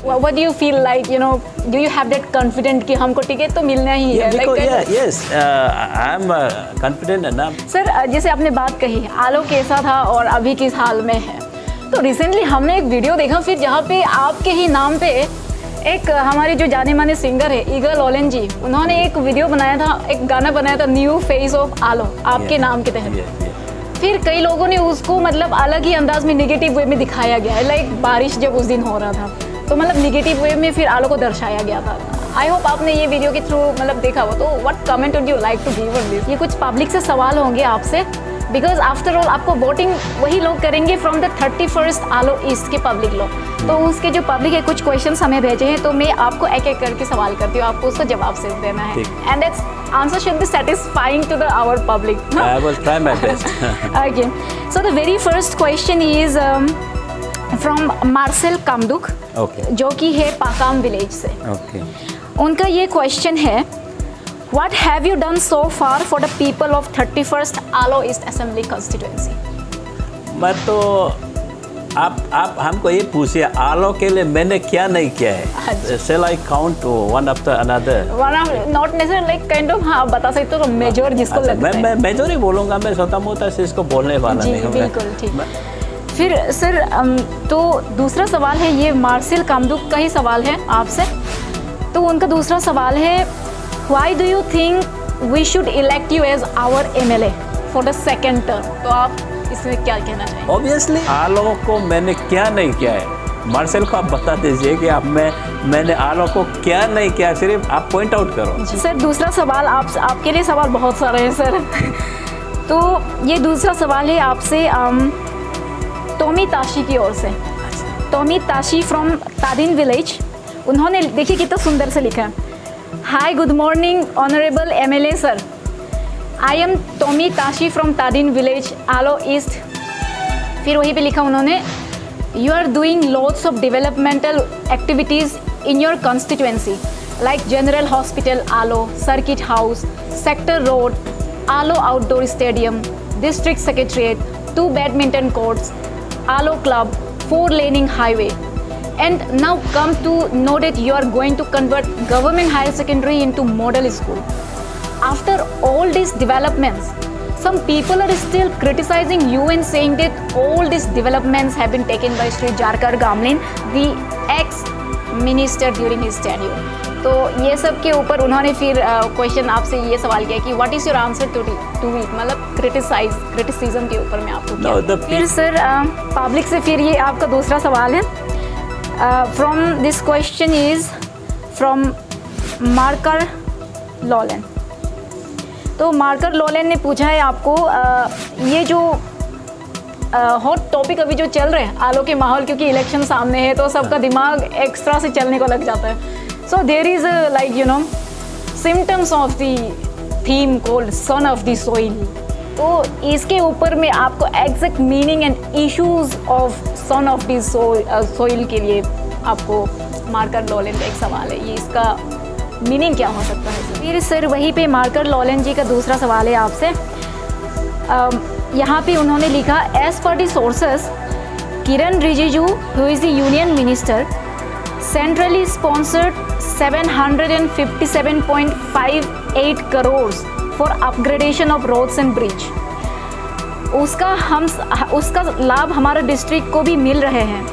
What do you feel like, do you have that confident कि हमको ticket तो मिलना ही है? Yes, I'm confident enough. Sir, जैसे आपने बात कही आलोक कैसा था और अभी किस हाल में है, तो रिसेंटली हमने एक वीडियो देखा फिर जहाँ पे आपके ही नाम पे एक हमारे जो जाने माने सिंगर है ईगल ओलेन जी, उन्होंने एक वीडियो बनाया था, एक गाना बनाया था न्यू फेस ऑफ आलो आपके नाम के तहत। फिर कई लोगों ने उसको मतलब अलग ही अंदाज में नेगेटिव वे में दिखाया गया है, लाइक बारिश जब उस दिन हो रहा था तो मतलब नेगेटिव वे में फिर आलो को दर्शाया गया था। आई होप आपने ये वीडियो के थ्रू मतलब देखा हो, तो what comment would you like to give on this? ये कुछ पब्लिक से सवाल होंगे आपसे, बिकॉज आफ्टर ऑल आपको वोटिंग वही लोग करेंगे from the 31st Alo east के पब्लिक लोग। तो उसके जो पब्लिक है कुछ क्वेश्चंस हमें भेजे हैं, तो मैं आपको एक एक करके सवाल करती हूँ, आपको उसका जवाब सिर्फ देना है, and that's answer should be satisfying to the our public. I will try my best. Okay, so the very first question is from Marcel Kamduk, जो कि है पाकाम विलेज से। उनका ये क्वेश्चन है, What have you done so far for the people of 31st Alo East Assembly constituency? मैं तो आप हमको ये पूछिए आलो के लिए मैंने क्या नहीं किया है? Shall I count one after another? Not necessarily like kind of, हाँ बता सकते हो मेजर जिसको लगता है। मैं मेजर ही बोलूँगा, मैं छोटा मोटा से इसको बोलने वाला नहीं हूँ। बिल्कुल ठीक। फिर सर तो दूसरा सवाल है, ये मार्सेल कामदुक का ही सवाल है आपसे। तो उनका दूसरा सवाल है, Why do you think we should elect you as our MLA for the second term? तो आप इसमें क्या कहना चाहेंगे? Obviously आलो को मैंने क्या नहीं किया है, मार्सेल को आप बता दीजिए कि मैंने आलो को क्या नहीं किया, सिर्फ आप पॉइंट आउट करो। सर दूसरा सवाल आपके लिए सवाल बहुत सारे हैं सर। तो ये दूसरा सवाल है आपसे टॉमी ताशी की ओर से। Tommy Tashi from Tadin village, उन्होंने देखिए कितना सुंदर से लिखा है, Hi, good morning, Honorable MLA sir. I am Tommy Tashi from Tadin Village, Alo East. फिर वहीं पे लिखा उन्होंने, You are doing lots of developmental activities in your constituency, like General Hospital, Alo, Circuit House, Sector Road, Alo Outdoor Stadium, District Secretariat, 2 badminton courts, Alo Club, 4-laning highway. And now come to know that you are going to convert government higher secondary into model school. After all these developments, some people are still criticizing you and saying that all these developments have been taken by Shri Jarkar Gamlin, the ex-minister during his tenure. तो ये सब के ऊपर उन्होंने फिर question आपसे ये सवाल किया कि what is your answer to it, मतलब क्रिटिसिज्म के ऊपर मैं आपको फिर सर पब्लिक से फिर ये आपका दूसरा सवाल है। From this question is from marker लॉलेन। तो मार्कर लॉलेन ने पूछा है आपको, ये जो हॉट टॉपिक अभी जो चल रहे हैं आलो के माहौल, क्योंकि इलेक्शन सामने है तो सबका दिमाग एक्स्ट्रा से चलने को लग जाता है। So there is like symptoms of the theme called son of the soil. तो इसके ऊपर में आपको exact meaning and issues of son of the soil के लिए आपको मार्कर लॉलेन का एक सवाल है, ये इसका मीनिंग क्या हो सकता है? फिर सर वहीं पे मार्कर लॉलेन जी का दूसरा सवाल है आपसे। यहाँ पे उन्होंने लिखा, as per the sources Kiran Rijiju who is the union minister centrally sponsored 757.58 crore for upgradation of roads and bridge. उसका लाभ हमारे डिस्ट्रिक्ट को भी मिल रहे हैं।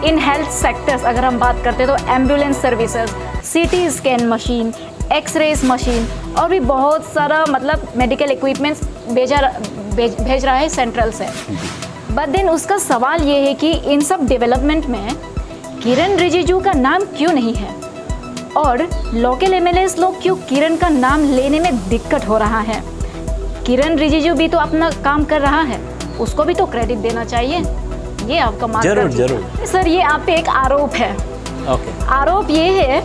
इन हेल्थ सेक्टर्स अगर हम बात करते हैं तो ambulance services, CT scan machine, X-rays machine और भी बहुत सारा मतलब मेडिकल इक्विपमेंट्स भेज रहा है सेंट्रल से। बट देन उसका सवाल ये है कि इन सब डेवलपमेंट में किरण रिजिजू का नाम क्यों नहीं है, और लोकल एमएलएस लोग क्यों किरण का नाम लेने में दिक्कत हो रहा है? किरण रिजिजू भी तो अपना काम कर रहा है, उसको भी तो क्रेडिट देना चाहिए। ये आपका मानना? जरूर सर, ये आप पे एक आरोप है। आरोप ये है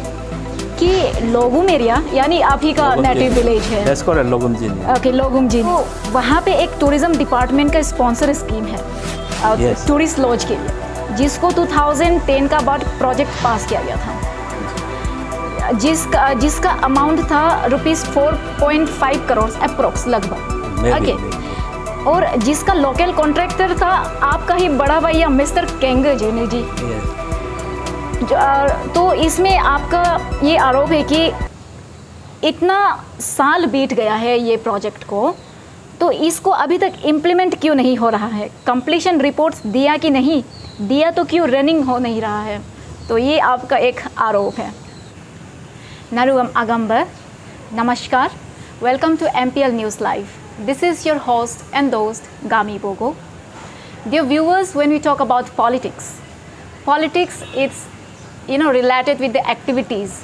कि लोगुम एरिया यानी आप ही का नेटिव विलेज है, लोगुम जी, तो वहाँ पे एक टूरिज्म डिपार्टमेंट का स्पॉन्सर स्कीम है टूरिस्ट लॉज के लिए, जिसको 2010 का बाद प्रोजेक्ट पास किया गया था, जिसका अमाउंट था ₹4.5 करोड़ अप्रोक्स लगभग। ओके, और जिसका लोकल कॉन्ट्रैक्टर था आपका ही बड़ा भैया मिस्टर केंगे जी। तो इसमें आपका ये आरोप है कि इतना साल बीत गया है ये प्रोजेक्ट को, तो इसको अभी तक इम्प्लीमेंट क्यों नहीं हो रहा है? कंप्लीशन रिपोर्ट्स दिया कि नहीं दिया, तो क्यों रनिंग हो नहीं रहा है? तो ये आपका एक आरोप है। Naruam Agambar, Namaskar, welcome to MPL News Live. This is your host and host Gami Bogo. Dear viewers, when we talk about politics it's related with the activities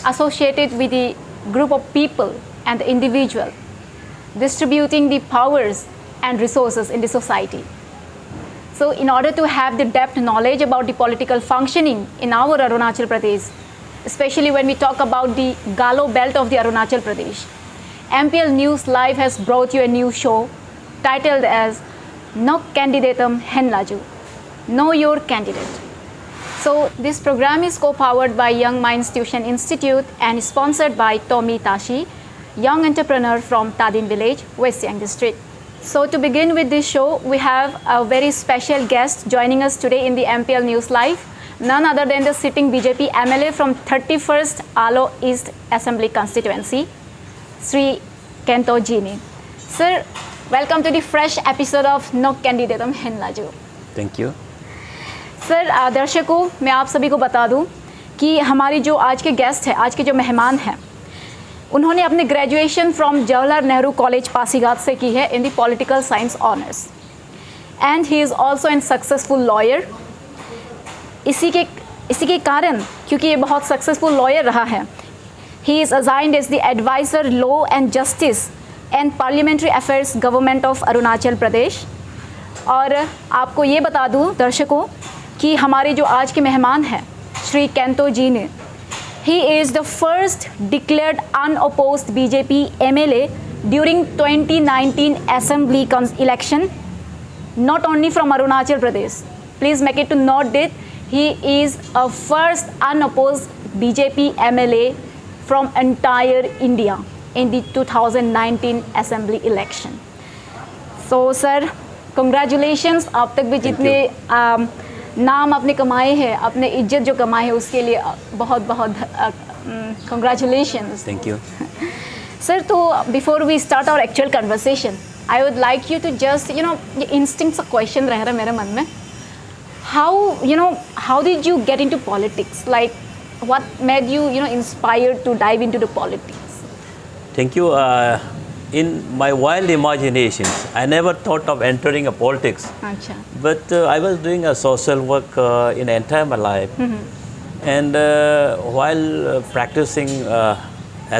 associated with the group of people and the individual distributing the powers and resources in the society. So in order to have the depth knowledge about the political functioning in our Arunachal Pradesh, especially when we talk about the Galo belt of the Arunachal Pradesh, MPL News Live has brought you a new show titled as No Candidatum Henlaju, Know Your Candidate. So this program is co-powered by Young Minds Tuition Institute and sponsored by Tommy Tashi, young entrepreneur from Tadin village, West Siang district. So to begin with this show, we have a very special guest joining us today in the MPL News Live, none other than the sitting BJP MLA from 31st Alo East Assembly Constituency, Sri Kento Jini. Sir, welcome to the fresh episode of No Candidatum Henlaju. Thank you. Sir, दर्शकों मैं आप सभी को बता दूं कि हमारी जो आज के गेस्ट हैं, आज के जो मेहमान हैं, उन्होंने अपने graduation from Jawaharlal Nehru college Pasighat से की है in the political science honours, and he is also an successful lawyer. इसी के कारण, क्योंकि ये बहुत सक्सेसफुल लॉयर रहा है, he is assigned as the adviser law and justice and parliamentary affairs government of Arunachal Pradesh. और आपको ये बता दूं दर्शकों कि हमारे जो आज के मेहमान हैं श्री केंतो जी ने, ही is the first declared unopposed BJP MLA during 2019 assembly election, not only from Arunachal Pradesh. Please make it to note that he is a first unopposed BJP MLA from entire India in the 2019 assembly election. So sir, congratulations. आप तक भी जितने नाम आपने कमाए हैं, अपने इज्जत जो कमाए हैं, उसके लिए बहुत बहुत congratulations. Thank you. Sir, तो before we start our actual conversation, I would like you to just, ये instinct सा question रह रहा है मेरे मन में. How did you get into politics? Like, what made you, inspired to dive into the politics? Thank you. In my wild imaginations, I never thought of entering a politics. अच्छा. But I was doing a social work in entire my life. And while practicing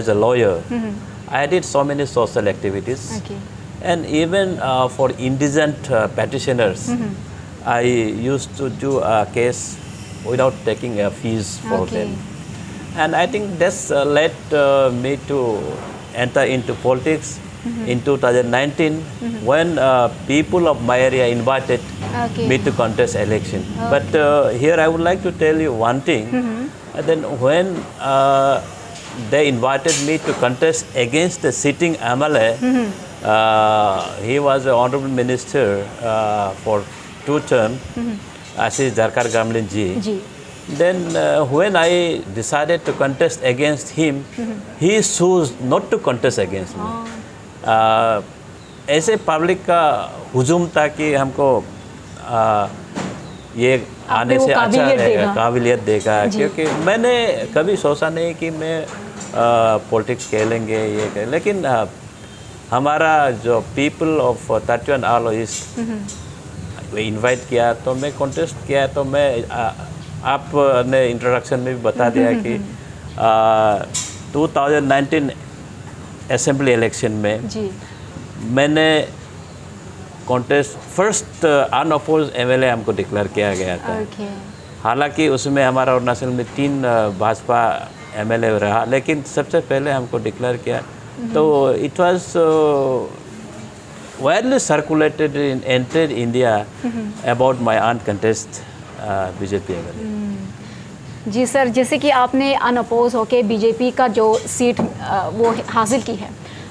as a lawyer, I did so many social activities. Okay. And even for indigent petitioners, I used to do a case without taking fees for Okay. them. And I think that's led me to enter into politics in 2019 when people of my area invited Okay. me to contest election. But here I would like to tell you one thing. Then when they invited me to contest against the sitting MLA, he was an honorable minister for 2 terms, Ashish Dharkar Gamlin ji. जी. Then when I decided to contest against him, he chose not to contest against me. ऐसे public का हुजूम था कि हमको ये आने से अच्छा रहेगा, काबिलियत देगा, क्योंकि मैंने कभी सोचा नहीं कि मैं पॉलिटिक्स खेलेंगे ये करें, लेकिन हमारा जो people of 31 Aalo east invite किया तो मैं कॉन्टेस्ट किया. तो मैं आपने इंट्रोडक्शन में भी बता दिया कि 2019 असेंबली इलेक्शन में जी. मैंने कॉन्टेस्ट फर्स्ट अनअपोज्ड एमएलए हमको डिक्लेयर किया गया था. Okay. हालांकि उसमें हमारा अरुणाचल में 3 भाजपा एमएलए रहा, लेकिन सबसे पहले हमको डिक्लेयर किया. तो it was widely circulated in entire India about my uncontested BJP MLA. जी सर, जैसे कि आपने अनअपोज होके बीजेपी का जो सीट वो हासिल की है,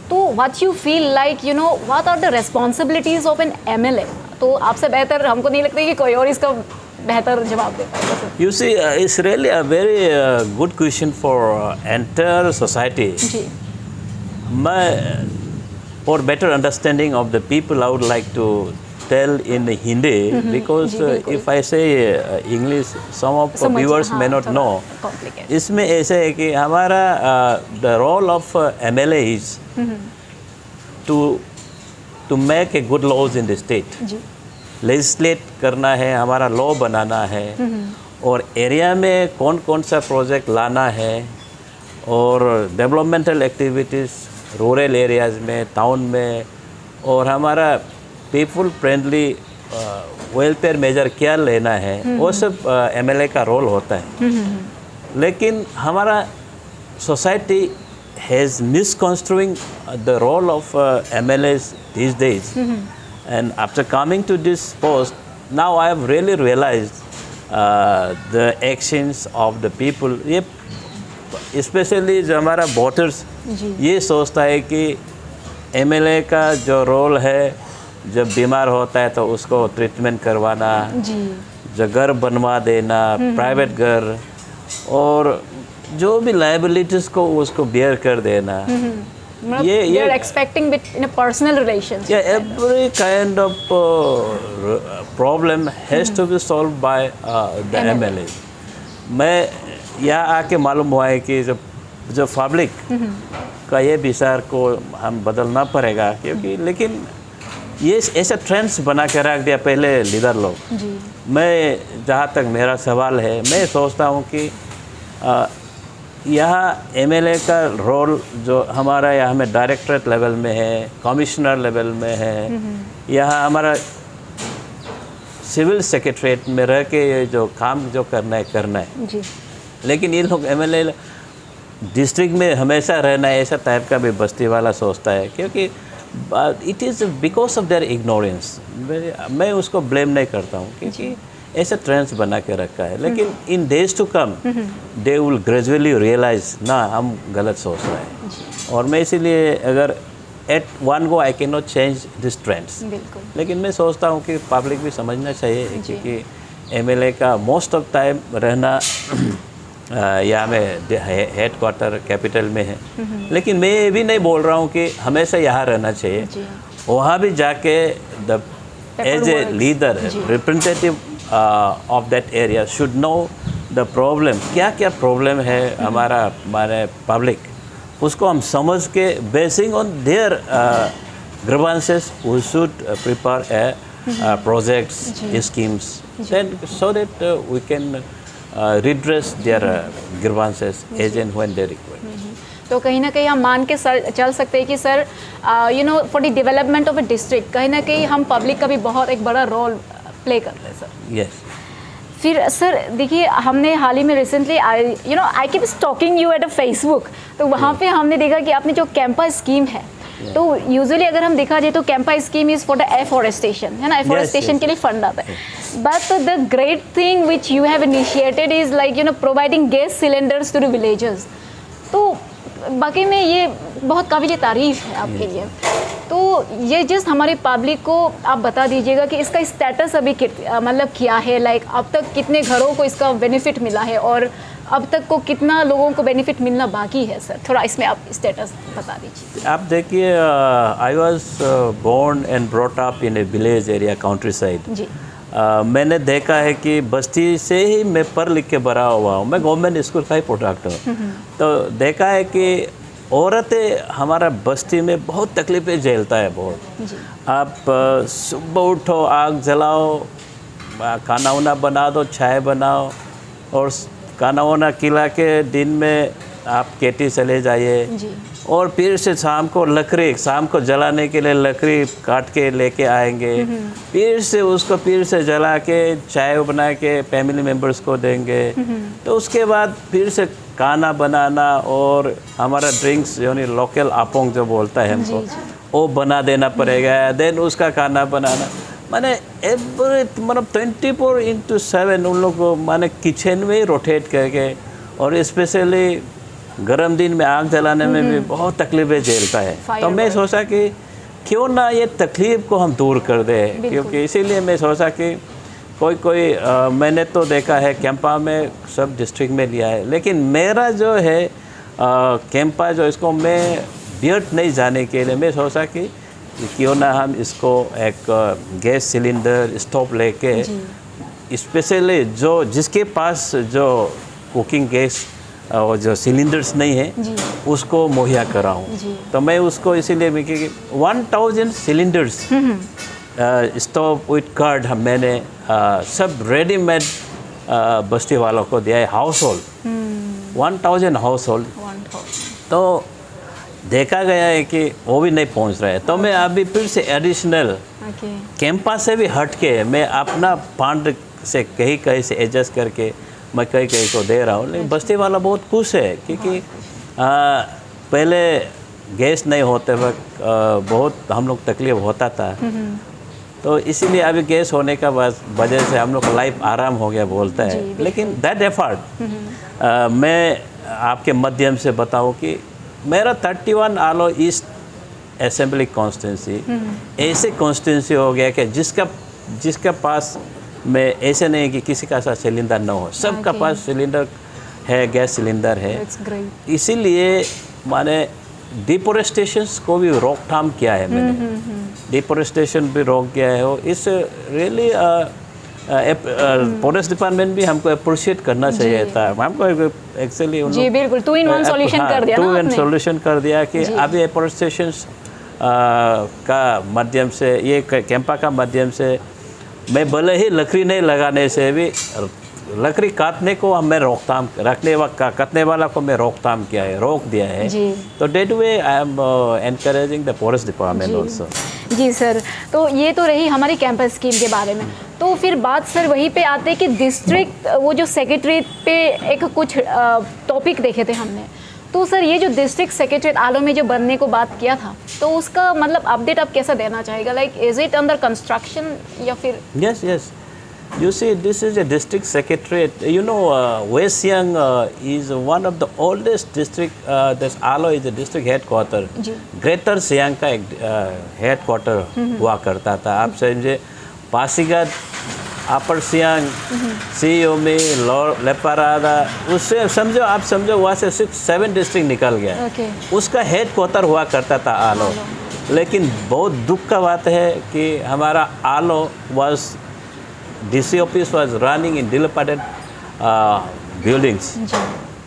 तो what you feel like, what are the responsibilities of an MLA? तो आपसे बेहतर हमको नहीं लगता कि कोई और इसका बेहतर जवाब दे पाएगा sir. You see, it's really a very good question for entire society. जी My, for better understanding of the people, I would like to tell in Hindi because if I say English, some of the viewers may not know. Complicated. इसमें ऐसे है कि हमारा the role of MLA is to make a good laws in the state. जी legislate करना है, हमारा law बनाना है और एरिया में कौन कौन सा प्रोजेक्ट लाना है और डेवलपमेंटल एक्टिविटीज़ रूरल एरियाज़ में, टाउन में, और हमारा पीपल फ्रेंडली वेलफेयर मेजर क्या लेना है, वो सब एमएलए का रोल होता है। लेकिन हमारा society has misconstruing the role of MLAs these days. And after coming to this post, now I have really realized the actions of the people. ये स्पेशली जो हमारा वोटर्स ये सोचता है कि एमएलए का जो रोल है, जब बीमार होता है तो उसको ट्रीटमेंट करवाना, जो घर बनवा देना, प्राइवेट घर, और जो भी लाइबिलिटीज़ को उसको बेयर कर देना। they are expecting in a personal relationship. Yeah, every kind of problem has to be solved by the MLA. मैं यहाँ आके मालूम हुआ है कि जो पब्लिक का ये विचार को हम बदलना पड़ेगा, क्योंकि लेकिन ये ऐसा ट्रेंड्स बना के रख दिया पहले लीडर लोग। मैं जहाँ तक मेरा सवाल है, मैं सोचता हूँ कि यहाँ एमएलए का रोल जो हमारा यहाँ में डायरेक्टरेट लेवल में है, कमिश्नर लेवल में है, यहाँ हमारा सिविल सेक्रेटरीट में रह के ये जो काम जो करना है जी। लेकिन ये लोग एमएलए डिस्ट्रिक्ट में हमेशा रहना है, ऐसा टाइप का भी बस्ती वाला सोचता है, क्योंकि it is because of their ignorance. मैं उसको ब्लेम नहीं करता हूँ, क्योंकि ऐसा ट्रेंड्स बना के रखा है। लेकिन in days to come they will gradually realize ना हम गलत सोच रहे हैं। और मैं इसीलिए अगर at one go I can not change this trends, लेकिन मैं सोचता हूँ कि पब्लिक भी समझना चाहिए, क्योंकि एमएलए का मोस्ट ऑफ टाइम रहना यहाँ में हेड क्वार्टर कैपिटल में है। लेकिन मैं ये भी नहीं बोल रहा हूँ कि हमेशा यहाँ रहना चाहिए, वहाँ भी जाके the as a leader representative of that area should know the problem, क्या क्या प्रॉब्लम है हमारा हमारे पब्लिक, उसको हम समझ के basin on their grievances we should prepare a projects, schemes, then so that we can redress their grievances as and when they require. तो कहीं ना कहीं हम मान के चल सकते हैं कि sir for the development of A district कहीं ना कहीं हम पब्लिक का भी बहुत एक बड़ा रोल प्ले कर रहे हैं सर। यस। फिर सर देखिए, हमने हाल ही में recently I keep stalking you at a Facebook, तो वहाँ पे हमने देखा कि आपने जो कैंपा स्कीम है, तो यूजुअली अगर हम देखा जाए तो CAMPA scheme is for the afforestation, है ना, एफॉरेस्टेशन के लिए फंड आता है। But the great thing which you have initiated is like providing gas cylinders to the villages. तो बाकी में ये बहुत काबिल तारीफ़ है आपके लिए। तो ये जस्ट हमारे पब्लिक को आप बता दीजिएगा कि इसका स्टेटस अभी मतलब क्या है, लाइक अब तक कितने घरों को इसका बेनिफिट मिला है और अब तक को कितना लोगों को बेनिफिट मिलना बाकी है सर, थोड़ा इसमें आप स्टेटस बता दीजिए। आप देखिए, I was born and brought up in a village area, countryside. जी। मैंने देखा है कि बस्ती से ही मैं पढ़ लिख के बड़ा हुआ हूँ, मैं गवर्नमेंट स्कूल का ही प्रोडक्ट हूँ। तो देखा है कि औरतें हमारा बस्ती में बहुत तकलीफ़ें झेलता है बहुत। आप सुबह उठो, आग जलाओ, खाना वाना बना दो, चाय बनाओ, और खाना वाना खिला के दिन में आप खेती चले जाइए, और फिर से शाम को लकड़ी, शाम को जलाने के लिए लकड़ी काट के लेके आएंगे, फिर से उसको फिर से जला के चाय बना के फैमिली मेम्बर्स को देंगे। तो उसके बाद फिर से खाना बनाना, और हमारा ड्रिंक्स यानी लोकल आपोंग जो बोलता है हमको, वो बना देना पड़ेगा। देन उसका खाना बनाना, माने एवरी मतलब 24/7 उन लोग को माने किचन में ही रोटेट करके, और स्पेशली गर्म दिन में आग जलाने में भी बहुत तकलीफ़ें झेलता है। तो मैं सोचा कि क्यों ना ये तकलीफ़ को हम दूर कर दें, क्योंकि इसीलिए मैं सोचा कि कोई मैंने तो देखा है कैंपा में सब डिस्ट्रिक्ट में लिया है, लेकिन मेरा जो है कैंपा जो इसको मैं बियर्ट नहीं जाने के लिए मैं सोचा कि क्यों ना हम इसको एक गैस सिलेंडर स्टोव लेके स्पेशली जो जिसके पास जो कुकिंग गैस और जो सिलेंडर्स नहीं है उसको मुहैया कराऊँ। तो मैं उसको इसीलिए 1000 सिलेंडर्स स्टोव विथ कार्ड मैंने सब रेडीमेड बस्ती वालों को दिया है, हाउस होल्ड 1000 हाउस होल्ड। तो देखा गया है कि वो भी नहीं पहुंच रहा है, तो मैं अभी फिर से एडिशनल कैंपा से भी हट के मैं अपना फंड से कहीं से एडजस्ट करके मैं कहीं को दे रहा हूँ। लेकिन बस्ती वाला बहुत खुश है क्योंकि पहले गैस नहीं होते वक्त बहुत हम लोग तकलीफ होता था, तो इसीलिए अभी गैस होने का वजह से हम लोग को लाइफ आराम हो गया बोलता है। लेकिन दैट एफर्ट मैं आपके माध्यम से बताऊं कि मेरा 31 आलो ईस्ट असेंबली कॉन्स्टिट्यूंसी ऐसे कॉन्स्टिट्यूंसी हो गया कि जिसका पास में ऐसे नहीं कि किसी का साथ सिलेंडर ना हो, सबका पास सिलेंडर है, गैस सिलेंडर है। इसीलिए माने डिफोरेस्टेशन को भी रोकथाम किया है मैंने, डिफोरेस्टेशन भी रोक गया है। और इस रियली फॉरेस्ट डिपार्टमेंट भी हमको अप्रिशिएट करना चाहिए था। हमको एक्चुअली जी बिल्कुल 2-in-1 सॉल्यूशन कर दिया ना आपने। 2-in-1 सॉल्यूशन कर दिया कि अभी एफोरेस्टेशन का माध्यम से, ये कैंपा का माध्यम से मैं भले ही लकड़ी नहीं लगाने से भी लकड़ी काटने को हमें रोकथाम काटने वाला को मैं रोकथाम किया है, रोक दिया है। तो that way I am encouraging the forest department also. जी सर, तो ये तो रही हमारी कैंपस स्कीम के बारे में। तो फिर बात सर वहीं पे आते हैं कि डिस्ट्रिक्ट वो जो सेक्रेटरीट पे एक कुछ टॉपिक देखे थे हमने, तो सर ये जो डिस्ट्रिक्ट सेक्रेटरीट आलो में जो बनने को बात किया था, तो उसका मतलब अपडेट आप कैसा देना चाहेगा? Like is it under construction या फिर? Yes you see, this is a district secretariat. You know, West Siang is one of the oldest district. This Alo is the district headquarter. Greater Siang का एक headquarter हुआ करता था। आप समझे पासीघाट, अपर सियांग, सीओमी, लेपारादा, उससे समझो आप समझो वहाँ से 6-7 डिस्ट्रिक्ट निकल गया। उसका हेडक्वार्टर हुआ करता था आलो। लेकिन बहुत दुख का बात है कि हमारा आलो was DC office was running in dilapidated buildings.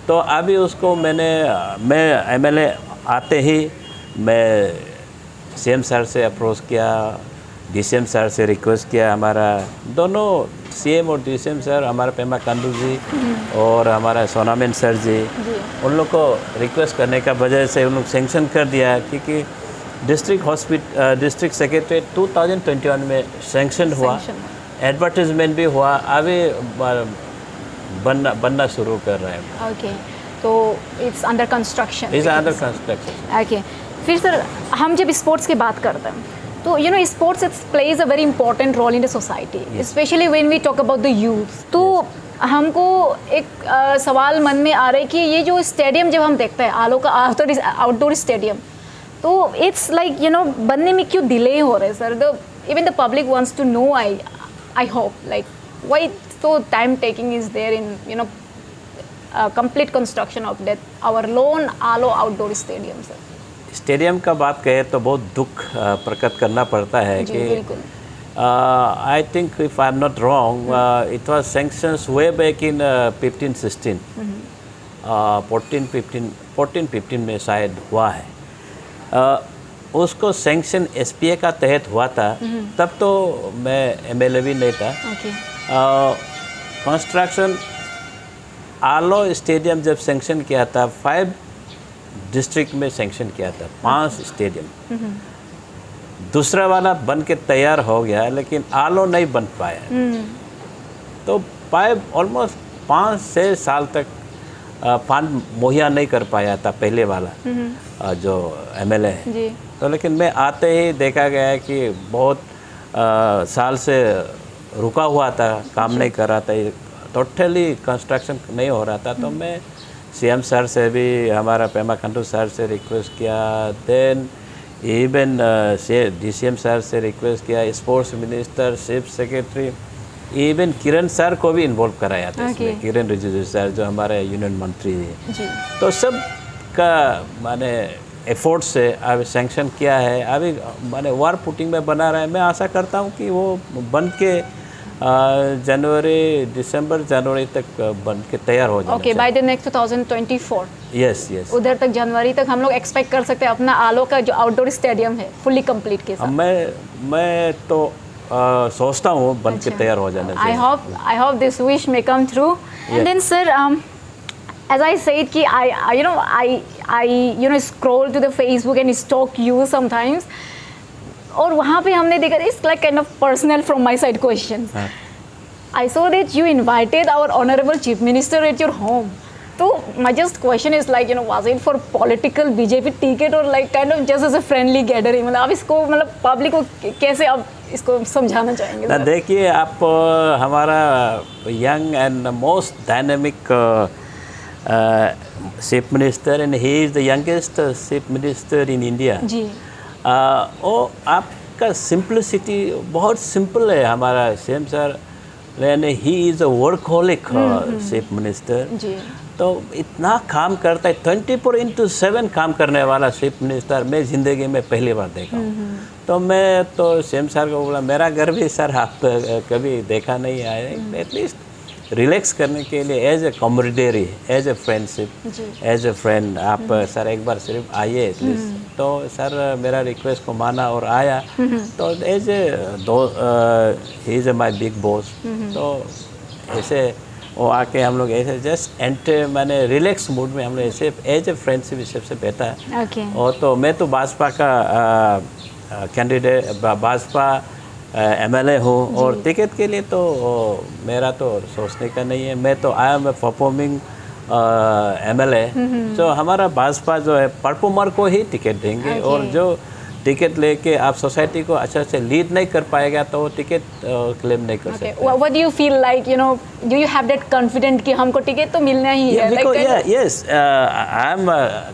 तो अभी उसको मैं MLA आते ही मैं CM सर से अप्रोच किया, DCM सर से रिक्वेस्ट किया। हमारा दोनों CM और DCM सर, हमारा पेमा खांडू जी और हमारा सोनामेन सर जी, उन लोग को रिक्वेस्ट करने का वजह से उन लोग सेंक्शन कर दिया क्योंकि डिस्ट्रिक्ट सेक्रेटरी 2021 में सेंक्शन हुआ, एडवर्टाइजमेंट भी हुआ, अभी बनना शुरू कर रहे हैं। ओके, तो इट्स अंडर कंस्ट्रक्शन। ओके, फिर सर हम जब स्पोर्ट्स की बात करते हैं तो you know sports plays a very important role in the society, specially when we talk about the youth. तो हमको एक सवाल मन में आ रहा है कि ये जो स्टेडियम जब हम देखते हैं आलो का आउटडोर स्टेडियम, तो इट्स लाइक यू नो बनने में क्यों डिले हो रहे sir? Even the public wants to know, I hope, like why so time taking is there in you know complete construction of that our lone Alo outdoor stadium sir? Stadium का बात कहे तो बहुत दुख प्रकट करना पड़ता है कि I think if I'm not wrong, it was sanctions way back in 15-16, 14-15 में शायद हुआ है। उसको सैंक्शन SPA का तहत हुआ था, तब तो मैं MLA भी नहीं था। कंस्ट्रक्शन आलो स्टेडियम जब सैंक्शन किया था 5 डिस्ट्रिक्ट में सैंक्शन किया था, 5 स्टेडियम। दूसरा वाला बन के तैयार हो गया लेकिन आलो नहीं बन पाया। तो ऑलमोस्ट 5-6 साल तक फंड मुहैया नहीं कर पाया था पहले वाला जो MLA है। तो लेकिन मैं आते ही देखा गया है कि बहुत साल से रुका हुआ था, काम नहीं कर रहा था, टोटली कंस्ट्रक्शन नहीं हो रहा था। तो मैं CM सर से भी, हमारा पेमा खांडू सर से रिक्वेस्ट किया, देन इवन DCM सर से रिक्वेस्ट किया, sports minister, chief secretary, even Kiran sir को भी इन्वॉल्व कराया था Okay. इसमें, किरण रिजिजू सर जो हमारे यूनियन मंत्री हैं। जी तो सब का माने एफर्ट से अभी सैंक्शन किया है, अभी माने वार पुटिंग में बना रहा है। मैं आशा करता हूँ कि वो बन के दिसंबर जनवरी तक बन के तैयार हो जाए। Okay, by the next 2024 yes yes. उधर तक जनवरी तक हम लोग एक्सपेक्ट कर सकते हैं अपना आलो का जो आउटडोर स्टेडियम है फुल्ली कंप्लीट के साथ। मैं तो सोचता हूँ बन के तैयार हो जाने I hope this wish may come true. And then sir, as I said कि I scroll to the Facebook and stalk you sometimes. और वहाँ पे हमने देखा it's like kind of personal from my side questions. I saw that you invited our honorable chief minister at your home. तो my just question is like was it for political BJP ticket or like kind of just as a friendly gathering? मतलब आप इसको मतलब public को कैसे आप इसको समझाना चाहेंगे? ना देखिए, आप हमारा young and most dynamic chief minister and he is the youngest chief minister in India. जी वो आपका सिंपलिसिटी बहुत सिंपल है हमारा सीएम सर, यानी he is a workaholic chief minister. जी तो इतना काम करता है, 24/7 काम करने वाला चीफ मिनिस्टर मैं ज़िंदगी में पहली बार देखा हूँ। तो मैं तो सीएम सर को बोला मेरा घर भी सर आप कभी देखा नहीं आए, एटलीस्ट रिलैक्स करने के लिए as a camaraderie, as a friendship, as a friend आप सर एक बार सिर्फ आइए एटलीस्ट। तो सर मेरा रिक्वेस्ट को माना और आया। तो as a he is a my big boss. तो ऐसे वो आके हम लोग ऐसे जस्ट मैंने रिलैक्स मूड में हम लोग ऐसे एज ए फ्रेंडशिप सबसे बैठा। और तो मैं तो भाजपा का कैंडिडेट, भाजपा MLA हूँ और टिकट के लिए तो मेरा तो सोचने का नहीं है। मैं तो I am a performing MLA। जो हमारा भाजपा जो है परफॉर्मर को ही टिकट देंगे। और जो टिकट लेके आप सोसाइटी को अच्छा से लीड नहीं कर पाएगा तो वो टिकट क्लेम नहीं कर सकते। What do you feel like, do you have that confident कि हमको टिकट तो मिलना ही है? Yes, I am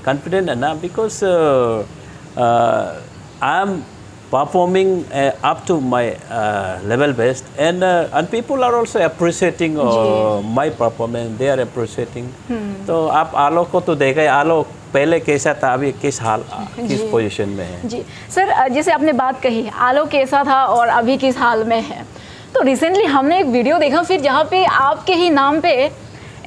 confident enough because I am performing up to my level best, and people are also appreciating my performance. They are appreciating. तो आप आलोक को तो देखा है, आलोक पहले कैसा था, अभी किस पोजीशन में है। जी सर, जैसे आपने बात कही आलोक कैसा था और अभी किस हाल में है, तो रिसेंटली हमने एक वीडियो देखा फिर जहाँ पे आपके ही नाम पे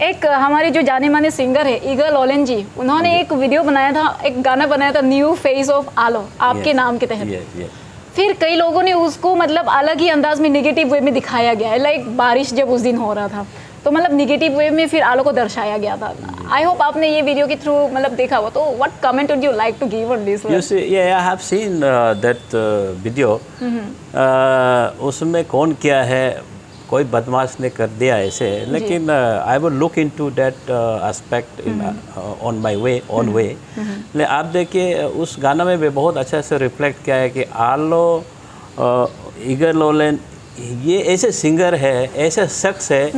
एक हमारे जो जाने माने सिंगर है ईगल ओलेन जी, उन्होंने एक वीडियो बनाया था, एक गाना बनाया था न्यू फेस ऑफ आलो आपके नाम के तहत। फिर कई लोगों ने उसको मतलब अलग ही अंदाज में नेगेटिव वे में दिखाया गया है, लाइक बारिश जब उस दिन हो रहा था तो मतलब नेगेटिव वे में फिर आलो को दर्शाया गया था। आई होप आपने ये वीडियो के थ्रू मतलब देखा हो, तो what comment would you like to give on this? You see, I have seen that video. उसमें कौन क्या है, कोई बदमाश ने कर दिया ऐसे, लेकिन I will look into that aspect in on my way on way. आप देखिए उस गाना में भी बहुत अच्छा से रिफ्लेक्ट किया है कि आलो ईगल ओलेन ये ऐसे सिंगर है, ऐसे शख्स है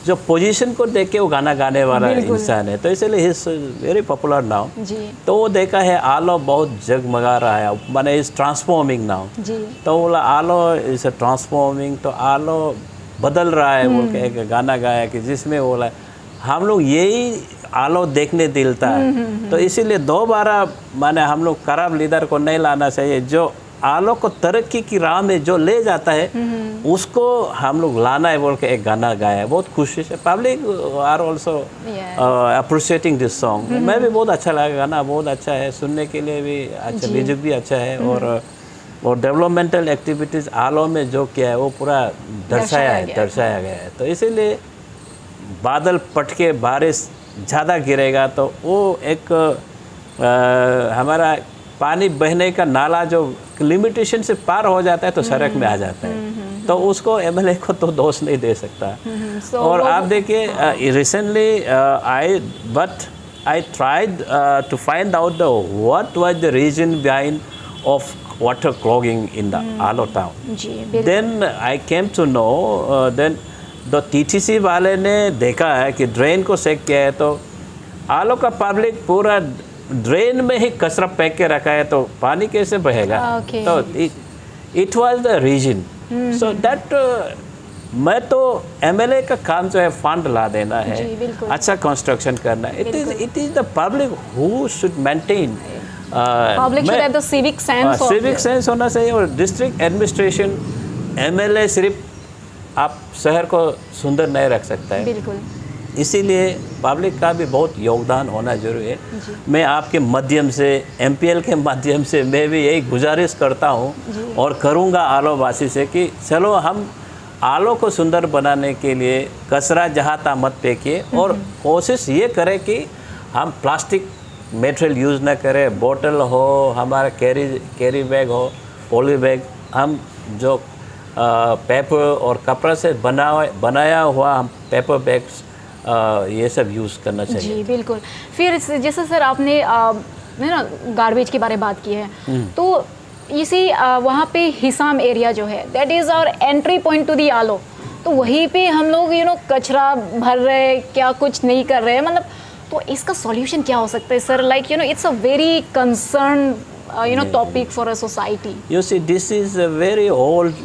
जो पोजीशन को देख के वो गाना गाने वाला इंसान है। तो इसलिए he is very popular now. तो वो देखा है आलो बहुत जगमगा रहा है, माने इज ट्रांसफॉर्मिंग नाउ। तो बोला आलो इज ट्रांसफॉर्मिंग, तो आलो बदल रहा है बोल के एक गाना गाया कि जिसमें बोला हम लोग यही आलो देखने दिलता है। तो इसीलिए दोबारा माने हम लोग खराब लीडर को नहीं लाना चाहिए, जो आलो को तरक्की की राह में जो ले जाता है उसको हम लोग लाना है बोल के एक गाना गाया है। बहुत खुशी से public are also appreciating this song. मैं भी बहुत अच्छा लगा, गाना बहुत अच्छा है, सुनने के लिए भी अच्छा, म्यूजिक भी अच्छा है। और डेवलपमेंटल एक्टिविटीज़ आलो में जो किया है वो पूरा दर्शाया गया है। तो इसीलिए बादल पट के बारिश ज़्यादा गिरेगा तो वो एक हमारा पानी बहने का नाला जो लिमिटेशन से पार हो जाता है तो सड़क में आ जाता है। तो उसको MLA को तो दोष नहीं दे सकता। और आप देखिए recently I tried to find out the what was the reason behind of water clogging in the Alo town. Then I came to know then the TTC वाले ने देखा है कि ड्रेन को चेक किया है तो आलो का पब्लिक पूरा ड्रेन में ही कचरा फेंक के रखा है, तो पानी कैसे बहेगा? तो it was the reason. So that मैं तो एमएलए का काम जो है फंड ला देना है, जी, बिल्कुल। अच्छा कंस्ट्रक्शन करना है। It is the public who should maintain, public should have the civic sense, civic sense होना चाहिए। और डिस्ट्रिक्ट एडमिनिस्ट्रेशन, एमएलए सिर्फ आप शहर को सुंदर नहीं रख सकता है, बिल्कुल। इसीलिए पब्लिक का भी बहुत योगदान होना जरूरी है। मैं आपके माध्यम से, एमपीएल के माध्यम से मैं भी यही गुजारिश करता हूँ और करूँगा आलो वासी से कि चलो हम आलो को सुंदर बनाने के लिए कचरा जहाँ तहाँ मत फेंकिए, और कोशिश ये करें कि हम प्लास्टिक मटेरियल यूज़ ना करें। बोतल हो, हमारा कैरी बैग हो, पॉली बैग, हम जो पेपर और कपड़ा से बनाया हुआ हम पेपर बैग्स ये सब यूज़ करना चाहिए। जी बिल्कुल। फिर जैसे सर आपने ना गार्बेज के बारे में बात की है, तो इसी वहाँ पे हिसाम एरिया जो है that is our entry point to the Aalo, तो वहीं पे हम लोग कचरा भर रहे हैं, क्या कुछ नहीं कर रहे हैं, मतलब तो इसका सॉल्यूशन क्या हो सकता है sir? Like it's a very concern topic for a society. You see, this is a very old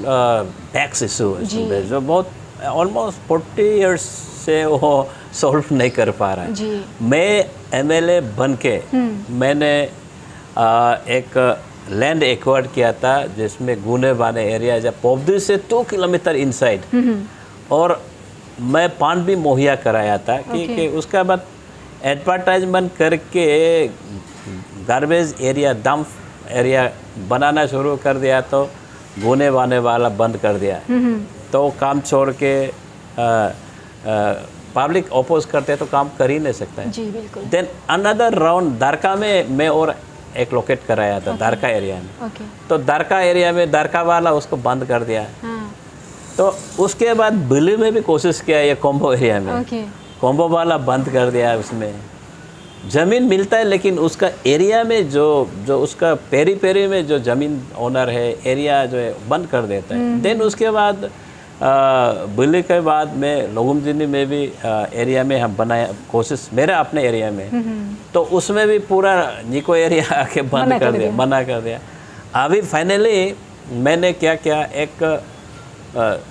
tax issue, जो बहुत almost 40 years से वो सॉल्व नहीं कर पा रहा है। जी। मैं एमएलए बन के मैंने एक लैंड एक्वायर्ड किया था जिसमें गुने बाने एरिया जब पोबदी से 2 किलोमीटर इनसाइड, और मैं पान भी मुहैया कराया था कि उसका बाद एडवर्टाइजमेंट करके गार्बेज एरिया, डंप एरिया बनाना शुरू कर दिया, तो गुने बाने वाला बंद कर दिया। तो काम छोड़ के पब्लिक अपोज करते तो काम कर ही नहीं सकता है। जी बिल्कुल। देन अनदर राउंड दारका में मैं और एक लोकेट कराया था, दारका एरिया में। तो दारका एरिया में दारका वाला उसको बंद कर दिया। तो उसके बाद बिली में भी कोशिश किया, ये कोम्बो एरिया में कोम्बो वाला बंद कर दिया। उसमें ज़मीन मिलता है लेकिन उसका एरिया में जो उसका पेरी में जो ज़मीन ओनर है, एरिया जो है बंद कर देता है। देन उसके बाद बिल्ली के बाद में लोगुमजिनी में भी एरिया में हम बनाया कोशिश, मेरे अपने एरिया में, तो उसमें भी पूरा निको एरिया आके बंद कर दिया, मना कर दिया। अभी फाइनली मैंने क्या किया, एक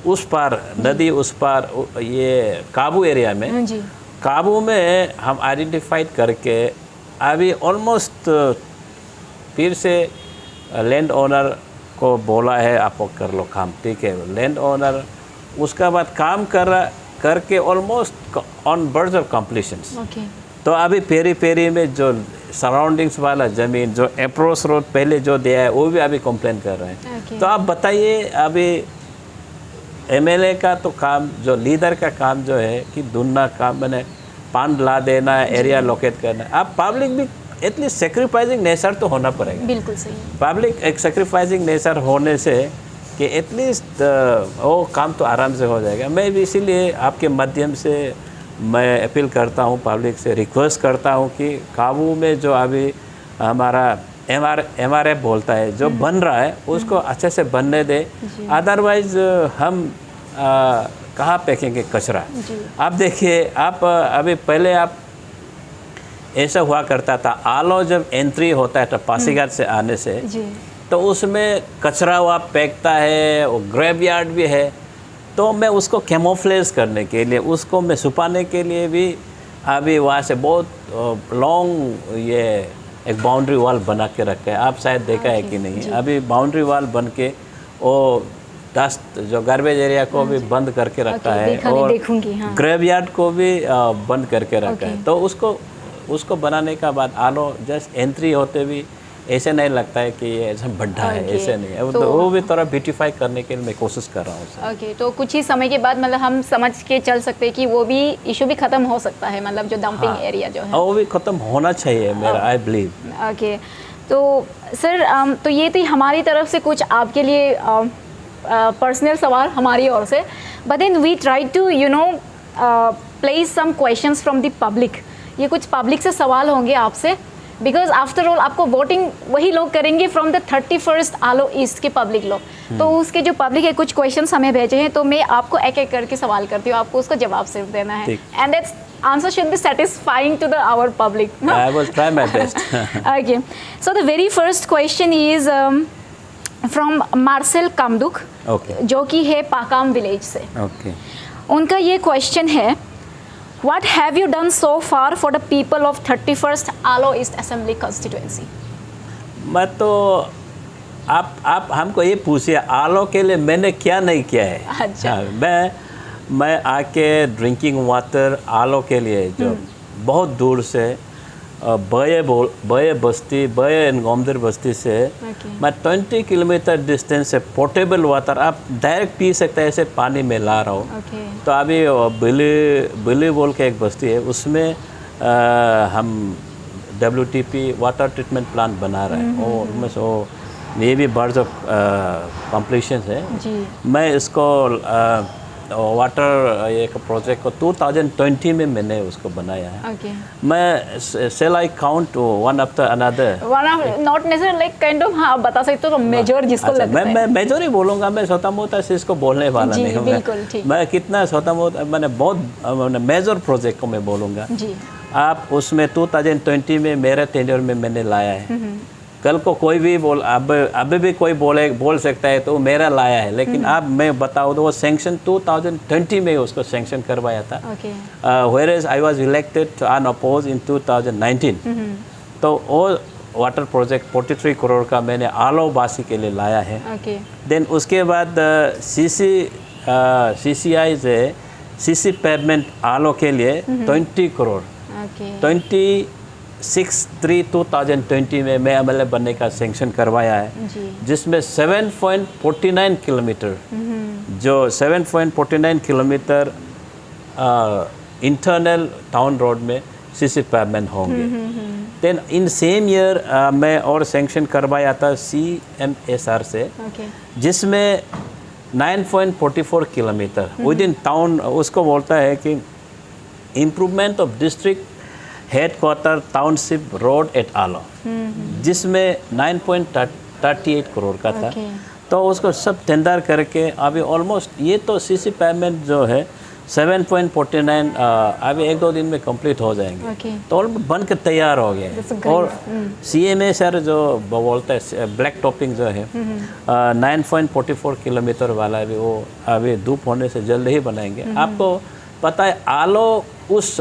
उस पार नदी, उस पार ये काबू एरिया में, काबू में हम आइडेंटिफाइड करके अभी ऑलमोस्ट फिर से लैंड ओनर को बोला है आप कर लो काम, ठीक है। लैंड ओनर उसका बाद काम करके ऑलमोस्ट ऑन बर्ड्स ऑफ कंप्लीशंस। तो अभी पेरी में जो सराउंडिंग्स वाला ज़मीन, जो अप्रोच रोड पहले जो दिया है, वो भी अभी कंप्लेन कर रहे हैं। तो आप बताइए, अभी एमएलए का तो काम, जो लीडर का काम जो है कि दुन्ना काम, मैंने पान ला देना, एरिया लोकेट करना। अब पब्लिक भी एटलीस्ट सेक्रीफाइसिंग नेचर तो होना पड़ेगा। बिल्कुल सही। पब्लिक एक सेक्रीफाइसिंग नेचर होने से कि एटलीस्ट वो काम तो आराम से हो जाएगा। मैं भी इसीलिए आपके माध्यम से मैं अपील करता हूँ, पब्लिक से रिक्वेस्ट करता हूँ कि काबू में जो अभी हमारा MRF बोलता है, जो बन रहा है उसको अच्छे से बनने दे, अदरवाइज हम कहाँ फेंकेंगे कचरा। आप देखिए, आप अभी पहले आप ऐसा हुआ करता था, आलो जब एंट्री होता है तो पासीघाट से आने से, तो उसमें कचरा हुआ फेंकता है, वो ग्रेवयार्ड भी है। तो मैं उसको कैमोफ्लेज करने के लिए, उसको मैं छुपाने के लिए भी अभी वहाँ से बहुत लॉन्ग ये एक बाउंड्री वॉल बना के रखा है। आप शायद देखा है कि नहीं, अभी बाउंड्री वॉल बन के वो डस्ट जो गार्बेज एरिया को भी बंद करके रखा है, और ग्रेवयार्ड को भी बंद करके रखा है। तो उसको बनाने का बाद आलो जस्ट एंट्री होते भी ऐसे नहीं लगता है कि ये ऐसा बड्ढा है, ऐसे नहीं है। तो वो भी थोड़ा ब्यूटीफाई करने के लिए मैं कोशिश कर रहा हूँ। तो कुछ ही समय के बाद मतलब हम समझ के चल सकते हैं कि वो भी इशू भी खत्म हो सकता है, मतलब जो डंपिंग एरिया जो है वो भी खत्म होना चाहिए, मेरा आई बिलीव। ओके, तो सर तो ये थी हमारी तरफ से कुछ आपके लिए पर्सनल सवाल हमारी ओर से, but then we try to place some questions from the public. ये कुछ पब्लिक से सवाल होंगे आपसे, बिकॉज आफ्टर ऑल आपको वोटिंग वही लोग करेंगे from the 31st Alo east के पब्लिक लोग। तो उसके जो पब्लिक है कुछ क्वेश्चंस हमें भेजे हैं, तो मैं आपको एक एक करके सवाल करती हूँ, आपको उसका जवाब सिर्फ देना है, and that's answer should be satisfying to our public. No? I will try my best. Okay, so the very first question is from Marcel Kamduk, okay जो कि है पाकाम विलेज से। ओके उनका ये क्वेश्चन है, what have you done so far for the people of 31st Alo east assembly constituency? मैं तो आप हमको ये पूछिए आलो के लिए मैंने क्या नहीं किया है। अच्छा। मैं आके ड्रिंकिंग वाटर आलो के लिए जो बहुत दूर से बये बस्ती बये गोमदर बस्ती से मैं 20 किलोमीटर डिस्टेंस से पोर्टेबल वाटर आप डायरेक्ट पी सकते हैं, ऐसे पानी में ला रहा हूँ। तो अभी बिली बोल के एक बस्ती है, उसमें हम WTP वाटर ट्रीटमेंट प्लांट बना रहे हैं और उनमें से ये भी बर्ड्स ऑफ कॉम्प्लीशन है जी। मैं इसको वाटर एक प्रोजेक्ट को 2020 में मैंने उसको बनाया है। मैं सेल I count one after another, not necessary like kind of, हाँ बता सकते हो मेजर जिसको लगता है। मैं मेजर ही बोलूँगा, मैं छोटा मोटा से इसको बोलने वाला नहीं हूँ। बिल्कुल ठीक। मैं कितना छोटा मोटा मैंने बहुत मेजर प्रोजेक्ट को मैं बोलूँगा जी। आप उसमें 2020 में मेरे टेन्योर में मैंने लाया है। कल को कोई भी अभी भी कोई बोल सकता है तो मेरा लाया है, लेकिन अब मैं बताऊँ तो वो सैंक्शन 2020 में उसको सैंक्शन करवाया था। whereas I was elected unopposed in 2019। तो वो वाटर प्रोजेक्ट 43 करोड़ का मैंने आलो बासी के लिए लाया है। देन उसके बाद CCI से CC पेमेंट आलो के लिए 20 करोड़ 26/3/2020 में मैं MLA बनने का सैंक्शन करवाया है, जिसमें 7.49 किलोमीटर जो 7.49 किलोमीटर इंटरनल टाउन रोड में CC पेमेंट होंगे। देन इन सेम ईयर मैं और सैंक्शन करवाया था CMSR से, जिसमें 9.44 किलोमीटर विद इन टाउन, उसको बोलता है कि improvement of district headquarter township road at Aalo, जिसमें 9.38 करोड़ का था। तो उसको सब टेंडर करके अभी ऑलमोस्ट ये तो CC पेमेंट जो है 7.49 अभी 1-2 दिन में कंप्लीट हो जाएंगे। तो ऑलमोस्ट बन के तैयार हो गए। और CMSR जो बोलता है ब्लैक टॉपिंग जो है 9.44 किलोमीटर वाला भी वो अभी धूप होने से जल्द ही बनाएंगे। आपको पता है आलो उस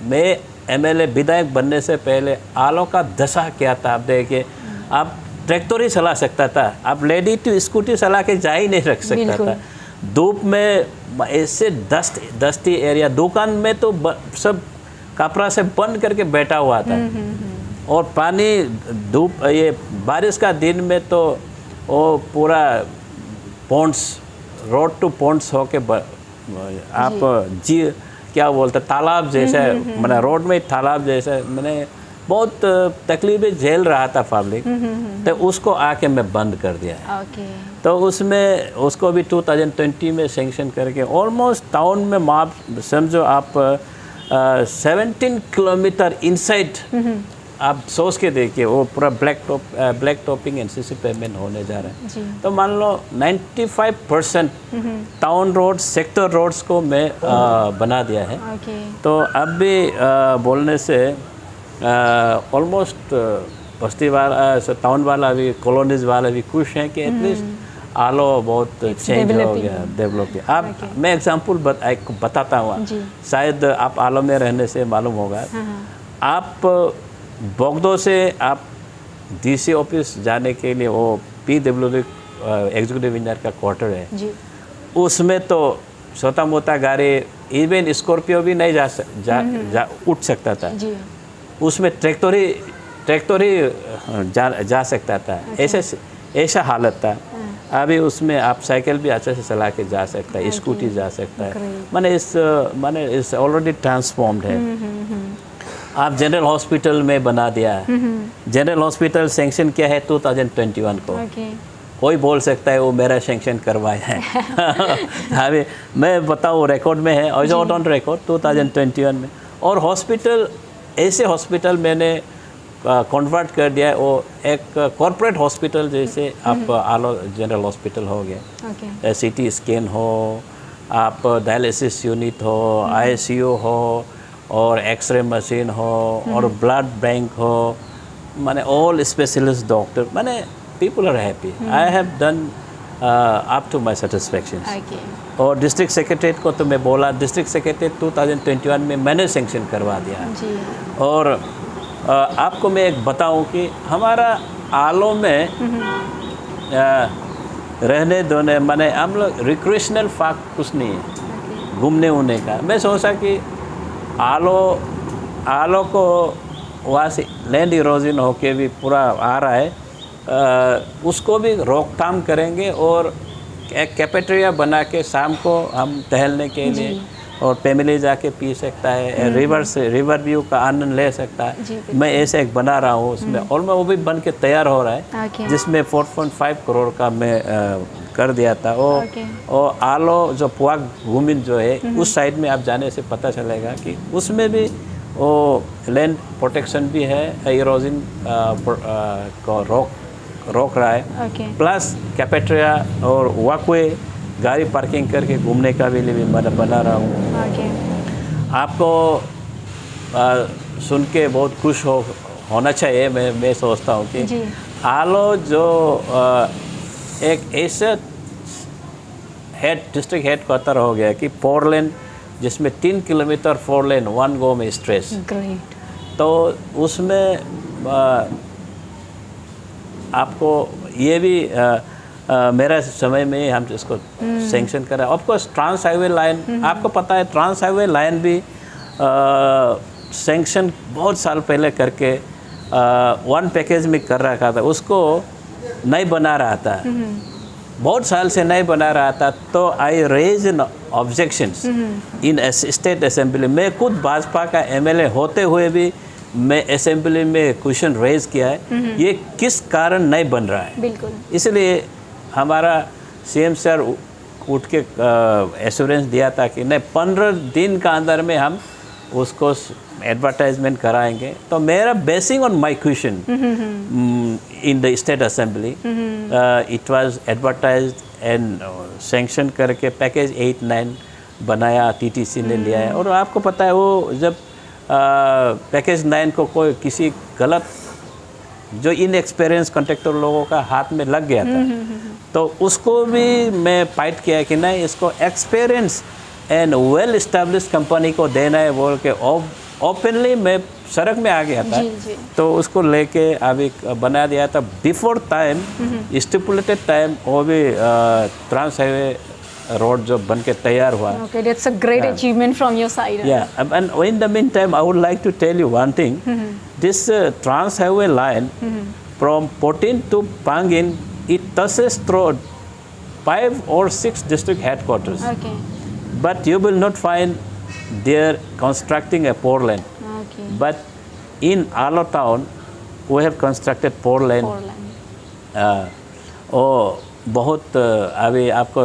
में MLA विधायक बनने से पहले आलो का दशा क्या था। आप देखिए, आप ट्रैक्टर ही चला सकता था, आप लेडी टू स्कूटी चला के जा ही नहीं रख सकता था। धूप में ऐसे दस्ती एरिया, दुकान में तो सब कपड़ा से बंद करके बैठा हुआ था। और पानी धूप ये बारिश का दिन में तो वो पूरा पॉन्ड्स रोड टू पॉन्ड्स होके आप जी क्या बोलते तालाब जैसा, मैंने रोड में तालाब जैसा, मैंने बहुत तकलीफें झेल रहा था पब्लिक। तो उसको आके मैं बंद कर दिया। तो उसमें उसको भी 2020 में सैंक्शन करके ऑलमोस्ट टाउन में आप समझो आप 17 किलोमीटर इनसाइड आप सोच के देखिए वो पूरा black topping and CC payment होने जा रहा है। तो मान लो 95% टाउन रोड सेक्टर रोड्स को मैं बना दिया है। तो अब भी बोलने से ऑलमोस्ट बस्ती वाला टाउन वाला भी कॉलोनीज वाला भी खुश हैं कि एटलीस्ट आलो बहुत चेंज हो गया, डेवलप किया। अब मैं एग्जांपल बताता हूँ, शायद आप आलो में रहने से मालूम होगा। आप बोगदो से आप DC ऑफिस जाने के लिए वो PWD एग्जीक्यूटिव इंजीनियर का क्वार्टर है, उसमें तो छोटा मोटा गाड़ी इवन स्कॉर्पियो भी नहीं उठ सकता था। उसमें ट्रैक्टर ही जा सकता था। ऐसा हालत था। अभी उसमें आप साइकिल भी अच्छे से चला के जा सकता है, स्कूटी जा सकता है। माने इस ऑलरेडी ट्रांसफॉर्म्ड है। आप जनरल हॉस्पिटल में बना दिया है। जनरल हॉस्पिटल सैंक्शन क्या है 2021 को। कोई बोल सकता है वो मेरा सैंक्शन करवाया है। अभी मैं बताऊँ रिकॉर्ड में है, आउट ऑन रिकॉर्ड 2021 में। और हॉस्पिटल ऐसे हॉस्पिटल मैंने कन्वर्ट कर दिया है, वो एक कॉर्पोरेट हॉस्पिटल जैसे आप आलो जनरल हॉस्पिटल हो गया, CT स्कैन हो, आप डायलिसिस यूनिट हो, ICU हो, और एक्सरे मशीन हो, और ब्लड बैंक हो, माने ऑल स्पेशलिस्ट डॉक्टर, माने people are happy. I have done up to my satisfaction. Okay. और डिस्ट्रिक्ट सेक्रेटरीट को तो मैं बोला, डिस्ट्रिक्ट सेक्रेटरीट 2021 में मैंने सेंक्शन करवा दिया। जी। और आपको मैं एक बताऊं कि हमारा आलो में रहने दोने माने हम लोग रिक्रिएशनल पार्क कुछ नहीं है घूमने उड़ने का। मैं सोचा कि आलो को वहाँ से लैंड इरोजन होके भी पूरा आ रहा है, उसको भी रोकथाम करेंगे और एक कैफेटेरिया बना के शाम को हम टहलने के लिए और फैमिली जाके पी सकता है, रिवर व्यू का आनंद ले सकता है। मैं ऐसे एक बना रहा हूँ उसमें, और मैं वो भी बन के तैयार हो रहा है, जिसमें 4.5 करोड़ का मैं कर दिया था। और आलो जो पुआक वुमिन जो है उस साइड में आप जाने से पता चलेगा कि उसमें भी वो लैंड प्रोटेक्शन भी है, इरोजन को रोक रहा है, प्लस कैफेटेरिया और वॉकवे गाड़ी पार्किंग करके घूमने का भी मैं बना रहा हूँ। आपको सुन के बहुत खुश होना चाहिए। मैं सोचता हूँ कि आलो जो एक ऐसा डिस्ट्रिक्ट हेड क्वार्टर हो गया कि 4 लेन, जिसमें 3 किलोमीटर 4 लेन 1 गो में स्ट्रेच। तो उसमें आपको ये भी मेरा समय में हम इसको सेंक्शन करा। ऑफकोर्स ट्रांस हाईवे लाइन, आपको पता है ट्रांस हाईवे लाइन भी सेंक्शन बहुत साल पहले करके वन पैकेज में कर रखा था, उसको नहीं बना रहा था, बहुत साल से नहीं बना रहा था। तो I raise an objections in state assembly. मैं खुद भाजपा का एमएलए होते हुए भी मैं असेंबली में क्वेश्चन रेज किया है, ये किस कारण नहीं बन रहा है। बिल्कुल। इसलिए हमारा सीएम सर उठ के एश्योरेंस दिया था कि नहीं 15 दिन का अंदर में हम उसको एडवर्टाइजमेंट कराएंगे। तो मेरा basin on my question in the state assembly it was advertised and sanction करके पैकेज 8-9 बनाया, टीटीसी ने लिया है। और आपको पता है वो जब पैकेज 9 को कोई किसी गलत जो इनएक्सपीरियंस कॉन्ट्रैक्टर लोगों का हाथ में लग गया था, तो उसको भी मैं फाइट किया कि नहीं, इसको experience and well establish company को देना है बोल के ओपनली मैं सड़क में आ गया था। तो उसको लेके अभी बना दिया था बिफोर टाइम, स्टिपुलेटेड टाइम। वो भी ट्रांस हाईवे रोड जो बन के तैयार हुआ। Okay, that's a great achievement from your side. Yeah, and in the meantime, I would like to tell you one thing. This trans highway line from Potin to Pangin, it touches through 5 or 6 district headquarters. Okay. But you will not find they're constructing a 4 lane. Okay. But in Alo town, we have constructed 4 lane. 4 lane. Oh. बहुत अभी आपको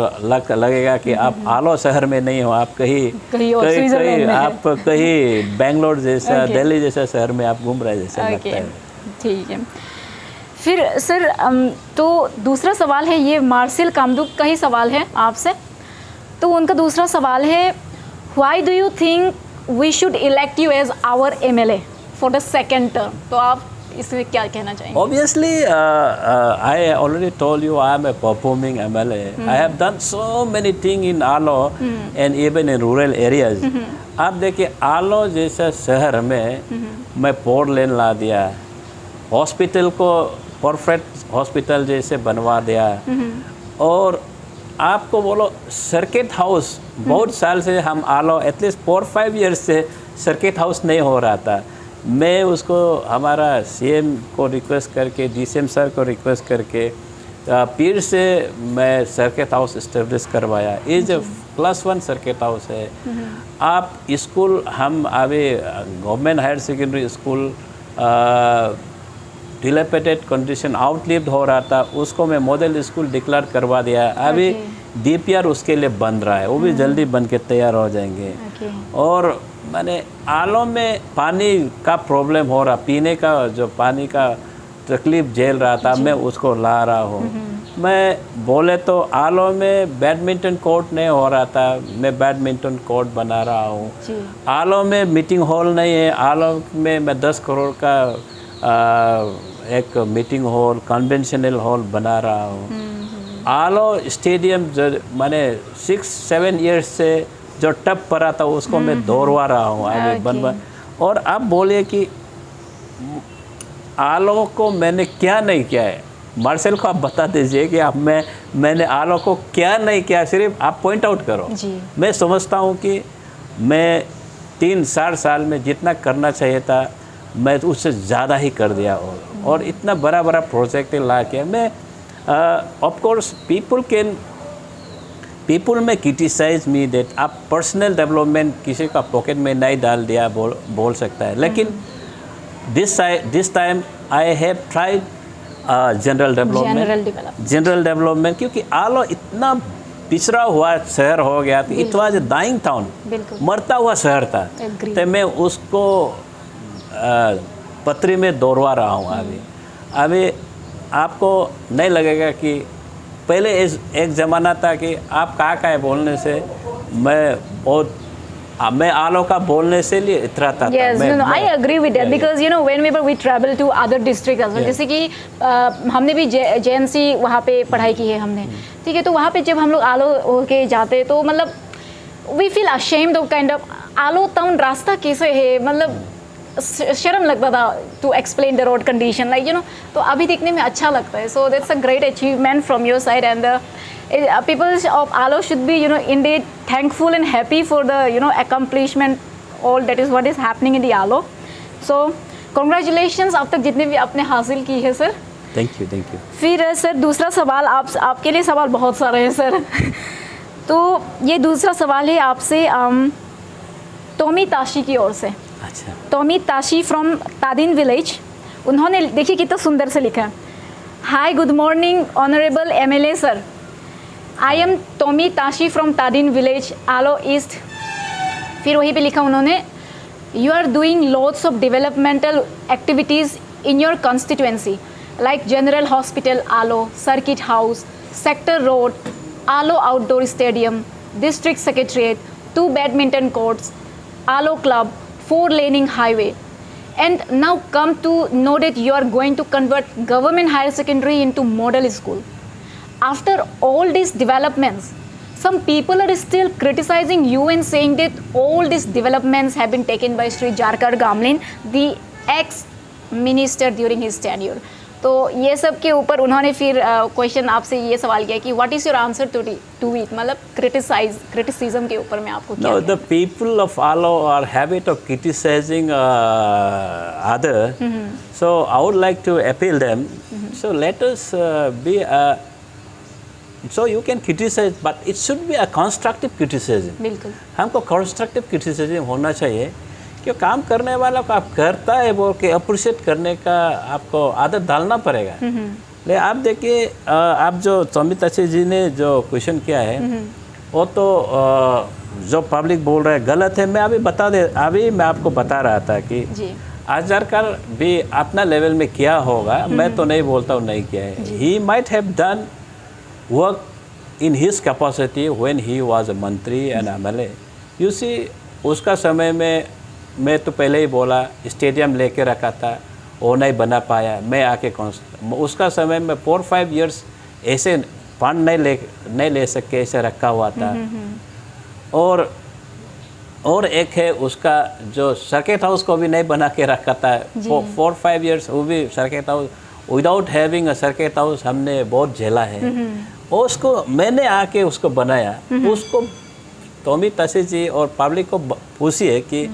लगेगा कि आप आलो शहर में नहीं हो, आप कहीं आप कहीं बेंगलोर जैसा दिल्ली जैसा शहर में आप घूम रहे जैसा लगता है। ठीक है। फिर सर तो दूसरा सवाल है, ये मार्शल कामदुक का ही सवाल है आपसे। तो उनका दूसरा सवाल है, why do you think we should elect you as our MLA for the second term? तो आप इसमें क्या कहना चाहेंगे? Obviously, I already told you I am a performing MLA. I have done so many things in Alo and even in rural areas. आप देखिए आलो जैसा शहर में मैं 4 लेन ला दिया, हॉस्पिटल को परफेक्ट हॉस्पिटल जैसे बनवा दिया। और आपको बोलो सर्किट हाउस, बहुत साल से हम आलो एटलीस्ट 4-5 ईयर्स से सर्किट हाउस नहीं हो रहा था। मैं उसको हमारा सीएम को रिक्वेस्ट करके, डीसीएम सर को रिक्वेस्ट करके पीर से मैं सर्किट हाउस इस्टेब्लिश करवाया। ये जो +1 सर्किट हाउस है। आप स्कूल, हम अभी government higher secondary school dilapidated condition outlived हो रहा था, उसको मैं मॉडल स्कूल डिक्लेयर करवा दिया। अभी डीपीआर उसके लिए बन रहा है, वो भी जल्दी बन के तैयार हो जाएंगे। और मैंने आलो में पानी का प्रॉब्लम हो रहा, पीने का जो पानी का तकलीफ झेल रहा था, मैं उसको ला रहा हूँ। मैं बोले तो आलो में बैडमिंटन कोर्ट नहीं हो रहा था, मैं बैडमिंटन कोर्ट बना रहा हूँ। आलो में मीटिंग हॉल नहीं है, आलो में मैं 10 करोड़ का एक मीटिंग हॉल, कन्वेंशनल हॉल बना रहा हूँ। आलो स्टेडियम जो मैंने 6-7 ईयर्स से जो टप पड़ा था उसको मैं दोहरा रहा हूँ अभी बनवा। और अब बोलिए कि आलो को मैंने क्या नहीं किया है, मार्शल को आप बता दीजिए कि आप मैंने आलो को क्या नहीं किया, सिर्फ आप पॉइंट आउट करो। मैं समझता हूँ कि मैं 3-4 साल में जितना करना चाहिए था मैं तो उससे ज़्यादा ही कर दिया। और इतना बड़ा बड़ा प्रोजेक्ट ला के मैं ऑफ कोर्स पीपल में क्रिटिसाइज मी दैट आप पर्सनल डेवलपमेंट किसी का पॉकेट में नहीं डाल दिया बोल सकता है, लेकिन this time I have tried general development क्योंकि आलो इतना पिछड़ा हुआ शहर हो गया कि it was a dying town, मरता हुआ शहर था। तो मैं उसको पत्री में दोहरा रहा हूँ। अभी आपको नहीं लगेगा कि पहले एक ज़माना था कि आप कहा बोलने से मैं आलो का बोलने से लिए इतराता था। Yes, no, I agree with that because you know whenever we travel to other districts as well, जैसे कि हमने भी JNC वहाँ पे पढ़ाई की है हमने, ठीक है। तो वहाँ पे जब हम लोग आलो होके जाते तो मतलब we feel ashamed of kind of Aalo town रास्ता कैसे है, मतलब शर्म लगता था to explain the road condition, like you know। तो अभी देखने में अच्छा लगता है। So that's a great achievement from your side, and people of Alo should be, you know, indeed thankful and happy for the, you know, accomplishment, all that is what is happening in the Alo. So congratulations अब तक जितने भी आपने हासिल की है sir. Thank you. फिर sir दूसरा सवाल आपके लिए सवाल बहुत सारे हैं सर। तो ये दूसरा सवाल है आपसे टोमी ताशी की ओर से। अच्छा। टोमी ताशी फ्रॉम तादिन विलेज, उन्होंने देखिए कितना सुंदर से लिखा है। Hi good morning honourable MLA sir, I am Tomi Tashi from Tadin village Aalo east. फिर वहीं पे लिखा उन्होंने, you are doing lots of developmental activities in your constituency like general hospital Aalo, circuit house, sector road, Aalo outdoor stadium, district secretariat, 2 badminton courts, Aalo club, 4-laning highway, and now come to know that you are going to convert government higher secondary into model school. After all these developments, some people are still criticizing you and saying that all these developments have been taken by Shri Jarkar Gamlin, the ex-minister during his tenure. तो ये सब के ऊपर उन्होंने फिर question आपसे ये सवाल किया कि what is your answer to it, मतलब क्रिटिसिज्म के ऊपर में आपको क्या? No, the people of Alo are habit of criticizing other. So I would like to appeal them. So let us be so you can criticize, but it should be a constructive criticism. बिल्कुल, हमको constructive criticism होना चाहिए कि काम करने वाला को आप करता है बोल के अप्रिशिएट करने का आपको आदत डालना पड़ेगा। ले आप देखिए, आप जो टोमी ताशी जी ने जो क्वेश्चन किया है वो तो जो पब्लिक बोल रहा है गलत है। अभी मैं आपको बता रहा था कि आजारकर भी अपना लेवल में किया होगा, मैं तो नहीं बोलता हूँ नहीं किया है। He might have done work in his capacity when he was a मंत्री एंड MLA। यू सी उसका समय में मैं तो पहले ही बोला स्टेडियम लेके रखा था, वो नहीं बना पाया। मैं आके उसका समय में 4-5 इयर्स ऐसे फंड नहीं ले सके, ऐसे रखा हुआ था। और एक है उसका जो सर्किट हाउस को भी नहीं बना के रखा था 4-5 इयर्स, वो भी circuit house without having a circuit house हमने बहुत झेला है। और उसको मैंने आके उसको बनाया। उसको टोमी ताशी जी और पब्लिक को पूछिए कि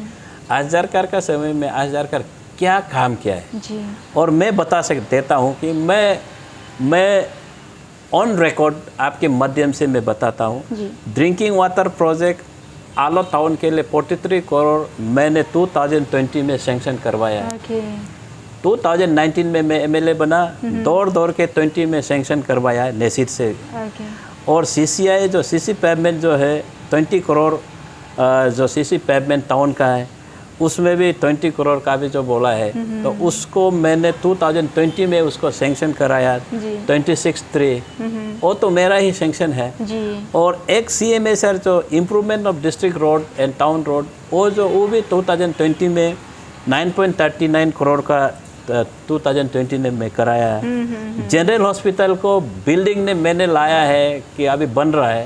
आजारकर का समय में आजारकर क्या काम किया है जी। और मैं बता देता हूँ कि मैं ऑन रिकॉर्ड आपके माध्यम से मैं बताता हूँ। ड्रिंकिंग वाटर प्रोजेक्ट आलो टाउन के लिए 43 करोड़ मैंने 2020 में सैंक्शन करवाया। 2019 में मैं MLA बना, दौड़ के 20 में सैंक्शन करवाया नेसिट से। और CCI जो CC पेवमेंट जो है 20 करोड़ जो CC पेवमेंट टाउन का है उसमें भी 20 करोड़ का भी जो बोला है, तो उसको मैंने 2020 में उसको सैंक्शन कराया 26/3। वो तो मेरा ही सैंक्शन है जी। और एक CMA सर जो improvement of district road and town road, वो भी 2020 में 9.39 करोड़ का 2020 में मैं कराया है। जनरल हॉस्पिटल को बिल्डिंग ने मैंने लाया है कि अभी बन रहा है,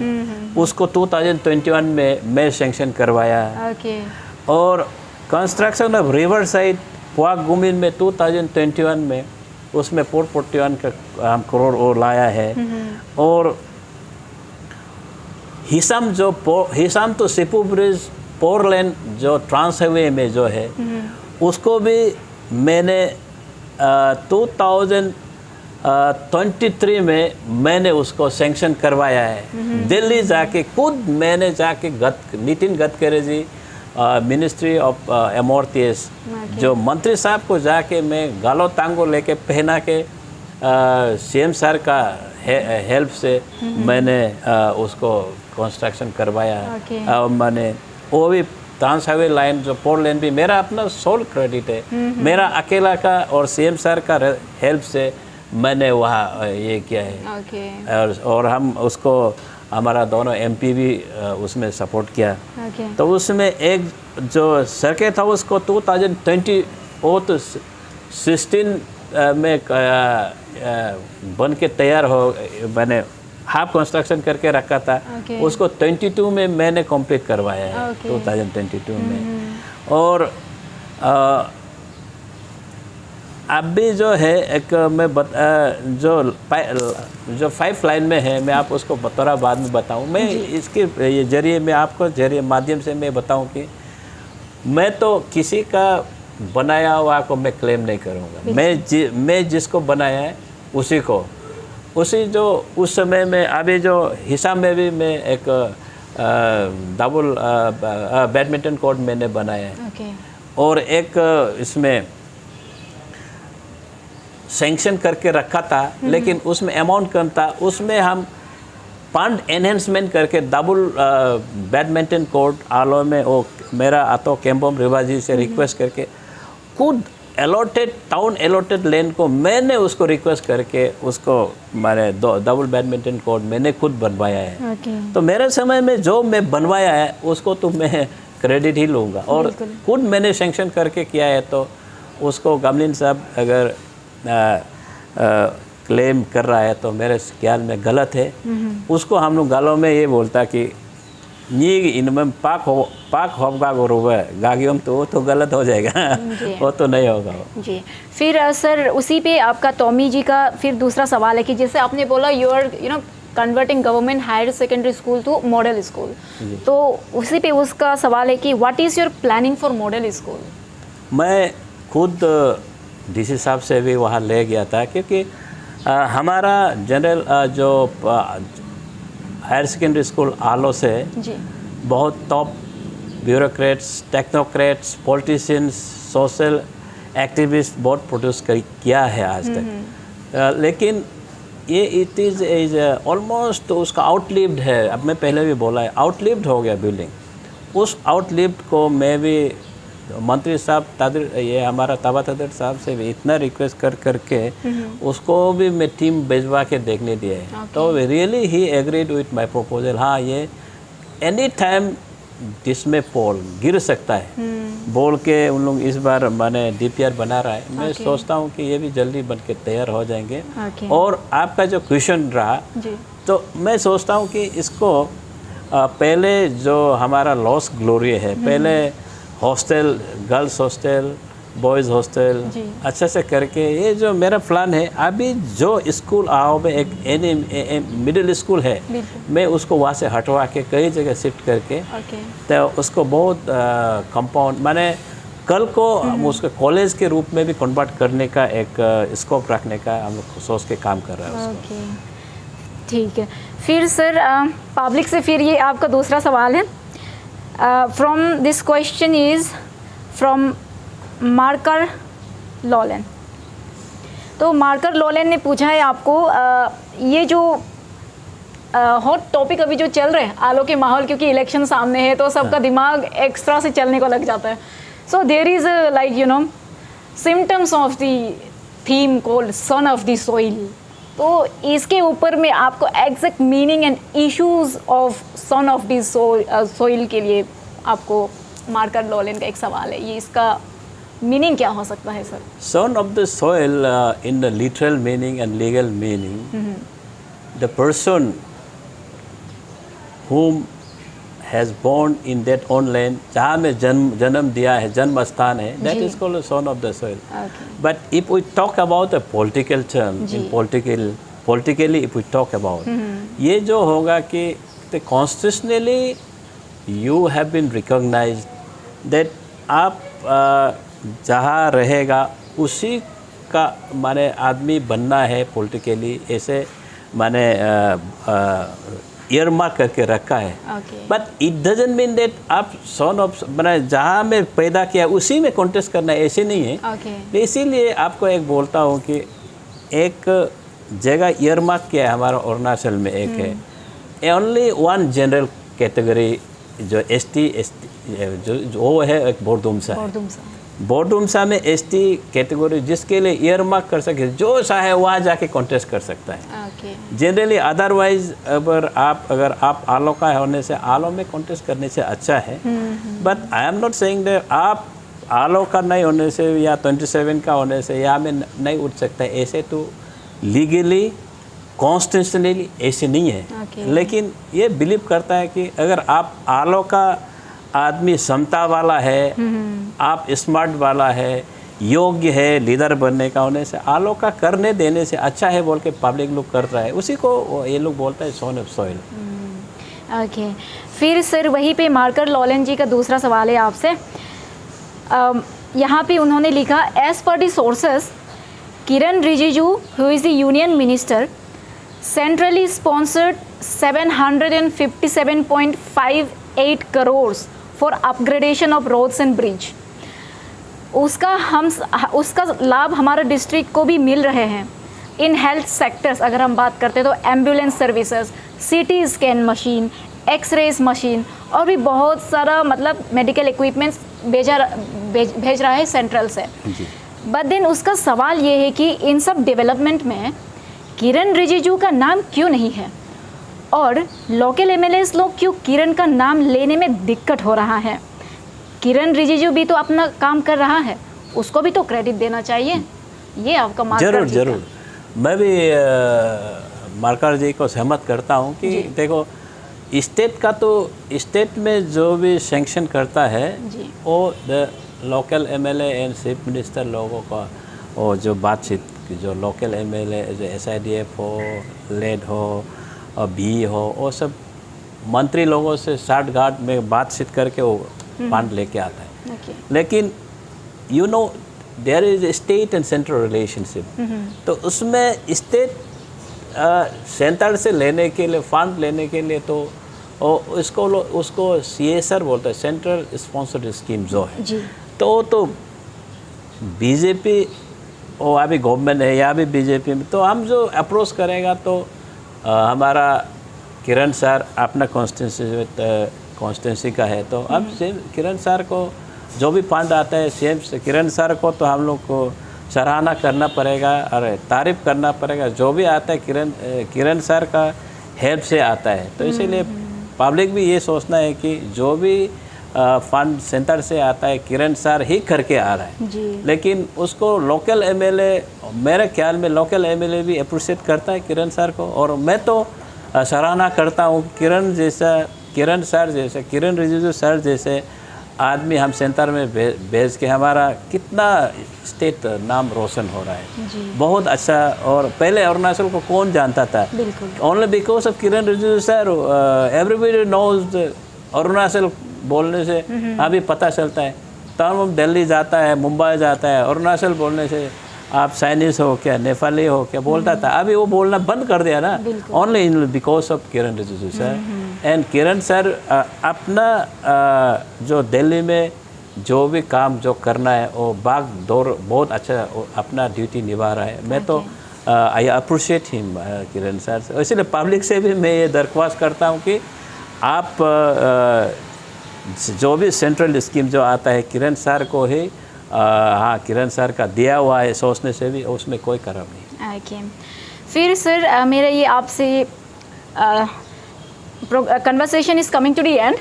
उसको 2021 में मैं सैंक्शन करवाया है। ओके। और construction of river side पुआक Gumin में 2021 में उसमें 441 का हम करोड़ और लाया है। और हिसाम तो सिपू ब्रिज पोरलैंड जो ट्रांस हाईवे में जो है उसको भी मैंने 2023 में मैंने उसको सैंक्शन करवाया है। दिल्ली जाके खुद मैंने जाके नितिन गडकरी जी मिनिस्ट्री ऑफ एमओआरटीएस जो मंत्री साहब को जाके मैं गालो तांगो लेके पहना के सीएम सर का हेल्प से मैंने उसको कंस्ट्रक्शन करवाया। मैंने वो भी ट्रांस हाईवे लाइन जो फोर लेन भी मेरा अपना सोल क्रेडिट है, मेरा अकेला का और सीएम सर का हेल्प से मैंने वहाँ ये किया है। और हम उसको हमारा दोनों एमपी भी उसमें सपोर्ट किया। तो उसमें एक जो सर्किट था उसको 2020 वो तो 16 में बन के तैयार हो, मैंने हाफ कंस्ट्रक्शन करके रखा था। उसको 22 में मैंने कंप्लीट करवाया है 2022 में। और अभी जो है एक मैं जो 5 लाइन में है, मैं आप उसको थोड़ा बाद में बताऊं। मैं इसके ये जरिए मैं आपको जरिए माध्यम से मैं बताऊं कि मैं तो किसी का बनाया हुआ को मैं क्लेम नहीं करूंगा। मैं जिसको बनाया है उसी जो उस समय में अभी जो हिसाम में भी मैं एक डबल बैडमिंटन कोर्ट मैंने बनाया है। और एक इसमें सैंक्शन करके रखा था, लेकिन उसमें अमाउंट कम था। उसमें हम फंड एनहेंसमेंट करके डबल बैडमिंटन कोर्ट आलो में वो मेरा आतो केम्बोम रिवाजी से रिक्वेस्ट करके खुद टाउन अलॉटेड लैंड को मैंने उसको रिक्वेस्ट करके उसको मैंने डबल बैडमिंटन कोर्ट मैंने खुद बनवाया है। तो मेरे समय में जो मैं बनवाया है उसको तो मैं क्रेडिट ही लूँगा। और खुद मैंने सैंक्शन करके किया है, तो उसको गमलिन साहब अगर क्लेम कर रहा है तो मेरे ख्याल में गलत है। उसको हम लोग गालों में ये बोलता कि नी इनमें पाक होगा गागियों, तो वो तो गलत हो जाएगा वो तो नहीं होगा जी। फिर सर उसी पे आपका टॉमी जी का फिर दूसरा सवाल है कि जैसे आपने बोला you are converting government higher secondary school to model school, तो उसी पे उसका सवाल है कि what is your planning for model school. मैं खुद डीसी साहब से भी वहाँ ले गया था, क्योंकि हमारा जनरल जो हायर सेकेंडरी स्कूल आलो से बहुत top bureaucrats, technocrats, politicians, social activist बहुत प्रोड्यूस किया है आज तक। लेकिन ये इट इज़ ऑलमोस्ट उसका आउटलिव्ड है। अब मैं पहले भी बोला है, आउटलिव्ड हो गया बिल्डिंग। उस आउटलिव्ड को मैं भी मंत्री साहब ये हमारा ताबा तादिर साहब से भी इतना रिक्वेस्ट करके उसको भी मैं टीम भेजवा के देखने दिया है। तो really he agreed with my proposal. हाँ, ये एनी टाइम जिसमें पोल गिर सकता है बोल के उन लोग इस बार मैंने डीपीआर बना रहा है। मैं सोचता हूँ कि ये भी जल्दी बन के तैयार हो जाएंगे। और आपका जो क्वेश्चन रहा, तो मैं सोचता हूँ कि इसको पहले जो हमारा लॉस ग्लोरी है, पहले hostel, girls hostel, boys hostel अच्छा से करके, ये जो मेरा प्लान है अभी जो स्कूल आओ में एक मिडिल स्कूल है, मैं उसको वहाँ से हटवा के कई जगह शिफ्ट करके तो उसको बहुत कंपाउंड माने कल को हम उसको कॉलेज के रूप में भी कन्वर्ट करने का एक स्कोप रखने का हम लोग सोच के काम कर रहे हैं उसको। ठीक है। फिर सर पब्लिक से फिर ये आपका दूसरा सवाल है। From this question is from marker लॉलेन। तो मार्कर लॉलेन ने पूछा है आपको ये जो हॉट टॉपिक अभी जो चल रहे हैं आलो के माहौल, क्योंकि इलेक्शन सामने है तो सबका दिमाग एक्स्ट्रा से चलने को लग जाता है। So there is like symptoms of the theme called son of the soil. तो इसके ऊपर में आपको exact meaning and issues of son of the soil के लिए आपको मार्कर लॉलेन का एक सवाल है, ये इसका मीनिंग क्या हो सकता है sir? Son of the soil, in the literal meaning and legal meaning, the person whom has born in that own land, जहाँ में जन्म दिया है, जन्म स्थान है, that is called a son of the soil. Okay. But if we talk about a political term, in politically if we talk about, ये जो होगा कि constitutionally you have been recognized that आप जहाँ रहेगा उसी का माने आदमी बनना है politically, ऐसे माने ईयरमार्क करके रखा है. But it doesn't mean that आप सन ऑफ मैंने जहाँ में पैदा किया उसी में कॉन्टेस्ट करना है, ऐसे नहीं है. तो इसीलिए आपको एक बोलता हूँ कि एक जगह ईयरमार्क किया है हमारा अरुणाचल में एक है, ओनली वन जनरल कैटेगरी जो एसटी जो वो है एक बोरदुमसा में एसटी कैटेगरी जिसके लिए ईयरमार्क कर सके, जो चाहे वहाँ जाके कॉन्टेस्ट कर सकता है. जनरली अदरवाइज अगर आप आलो का होने से आलो में कॉन्टेस्ट करने से अच्छा है. But I am not saying that आप आलो का नहीं होने से या 27 का होने से यहाँ में नहीं उठ सकता है, ऐसे तो लीगली कॉन्स्टिट्यूशनली ऐसे नहीं है. लेकिन ये बिलीव करता है कि अगर आप आलो का आदमी समता वाला है, आप स्मार्ट वाला है, योग्य है लीडर बनने का होने से आलो का करने देने से अच्छा है बोल के पब्लिक लोग कर रहा है, उसी को ये लोग बोलता है सन ऑफ सॉइल. ओके. फिर सर वहीं पे मार्कर लॉलेन जी का दूसरा सवाल है आपसे. यहाँ पे उन्होंने लिखा as per the sources Kiran Rijiju who is the union minister centrally sponsored 757.58 crore for upgradation of roads and bridge. उसका लाभ हमारे डिस्ट्रिक्ट को भी मिल रहे हैं. इन हेल्थ सेक्टर्स अगर हम बात करते हैं तो ambulance services, CT scan machine, X-rays machine और भी बहुत सारा मतलब मेडिकल इक्विपमेंट्स भेज रहा है सेंट्रल से. बट देन उसका सवाल ये है कि इन सब डेवलपमेंट में किरण रिजिजू का नाम क्यों नहीं है और लोकल एमएलएस लोग क्यों किरण का नाम लेने में दिक्कत हो रहा है? किरण रिजिजू भी तो अपना काम कर रहा है, उसको भी तो क्रेडिट देना चाहिए. ये आपका मार्कर जी जरूर मैं भी मार्कर जी को सहमत करता हूँ कि देखो स्टेट का तो स्टेट में जो भी सैंक्शन करता है वो the local MLA and chief minister लोगों का वो जो बातचीत जो लोकल एमएलए जो एसआईडीएफ हो, लेड हो और बी हो, वो सब मंत्री लोगों से साठ घाट में बातचीत करके वो फंड लेके आता है. लेकिन you know there is state and central relationship, तो उसमें स्टेट सेंटर से लेने के लिए फंड लेने के लिए तो उसको CSR बोलते हैं, सेंट्रल स्पॉन्सर्ड स्कीम जो है. तो बीजेपी और अभी गवर्नमेंट है या अभी बीजेपी में, तो हम जो अप्रोच करेगा तो हमारा किरण सर अपना कॉन्स्टिट्यूंसी का है, तो अब किरण सर को जो भी फंड आता है सेम किरण सर को तो हम लोग को सराहना करना पड़ेगा और तारीफ़ करना पड़ेगा. जो भी आता है किरण सर का हेल्प से आता है, तो इसीलिए पब्लिक भी ये सोचना है कि जो भी फंड सेंटर से आता है किरण सर ही करके आ रहा है. लेकिन उसको लोकल एमएलए, मेरे ख्याल में लोकल एमएलए भी अप्रिशिएट करता है किरण सर को, और मैं तो सराहना करता हूँ किरण रिजिजू सर जैसे आदमी हम सेंटर में भेज के हमारा कितना स्टेट नाम रोशन हो रहा है. बहुत अच्छा. और पहले अरुणाचल को कौन जानता था? Only because of Kiran Rijiju sir everybody knows Arunachal बोलने से अभी पता चलता है. तब हम दिल्ली जाता है, मुंबई जाता है, अरुणाचल बोलने से आप चाइनीज़ हो क्या, नेपाली हो क्या बोलता था. अभी वो बोलना बंद कर दिया ना, only in because of Kiran Rijiju sir. And Kiran sir अपना जो दिल्ली में जो भी काम जो करना है वो भाग दौड़ बहुत अच्छा अपना ड्यूटी निभा रहा है. मैं तो I appreciate him Kiran sir. इसलिए पब्लिक से भी मैं ये दरख्वास्त करता हूँ कि आप जो भी सेंट्रल स्कीम जो आता है किरण सर को ही हाँ किरण सर का दिया हुआ है सोचने से भी उसमें कोई करम नहीं. ओके. फिर सर मेरा ये आपसे conversation is coming to the end.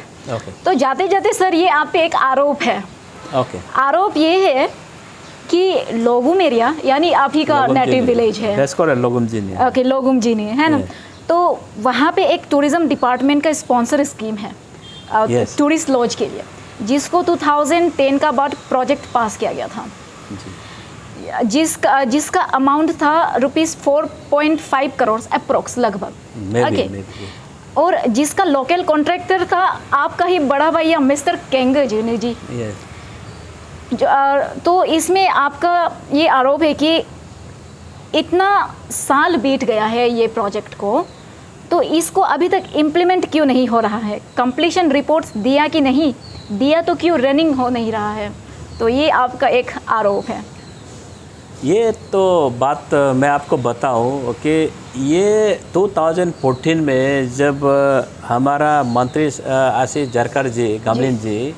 तो जाते जाते सर ये आप पे एक आरोप है. आरोप ये है कि लोगुम एरिया यानी आप ही का नेटिव विलेज है। ओके, लोगुम जीनी है ना। तो वहाँ पे एक टूरिज्म डिपार्टमेंट का स्पॉन्सर स्कीम है टूरिस्ट लॉज के लिए, जिसको 2010 का बाद प्रोजेक्ट पास किया गया था, जिसका अमाउंट था ₹4.5 करोड़ अप्रोक्स लगभग। ओके, और जिसका लोकल कॉन्ट्रैक्टर था आपका ही बड़ा भैया मिस्टर केंगे जी। तो इसमें आपका ये आरोप है कि इतना साल बीत गया है ये प्रोजेक्ट को, तो इसको अभी तक इम्प्लीमेंट क्यों नहीं हो रहा है? कंप्लीशन रिपोर्ट्स दिया कि नहीं दिया, तो क्यों रनिंग हो नहीं रहा है? तो ये आपका एक आरोप है। ये तो बात मैं आपको बताऊं कि ये 2014 में जब हमारा मंत्री आशीष जरकर जी गमलिन जी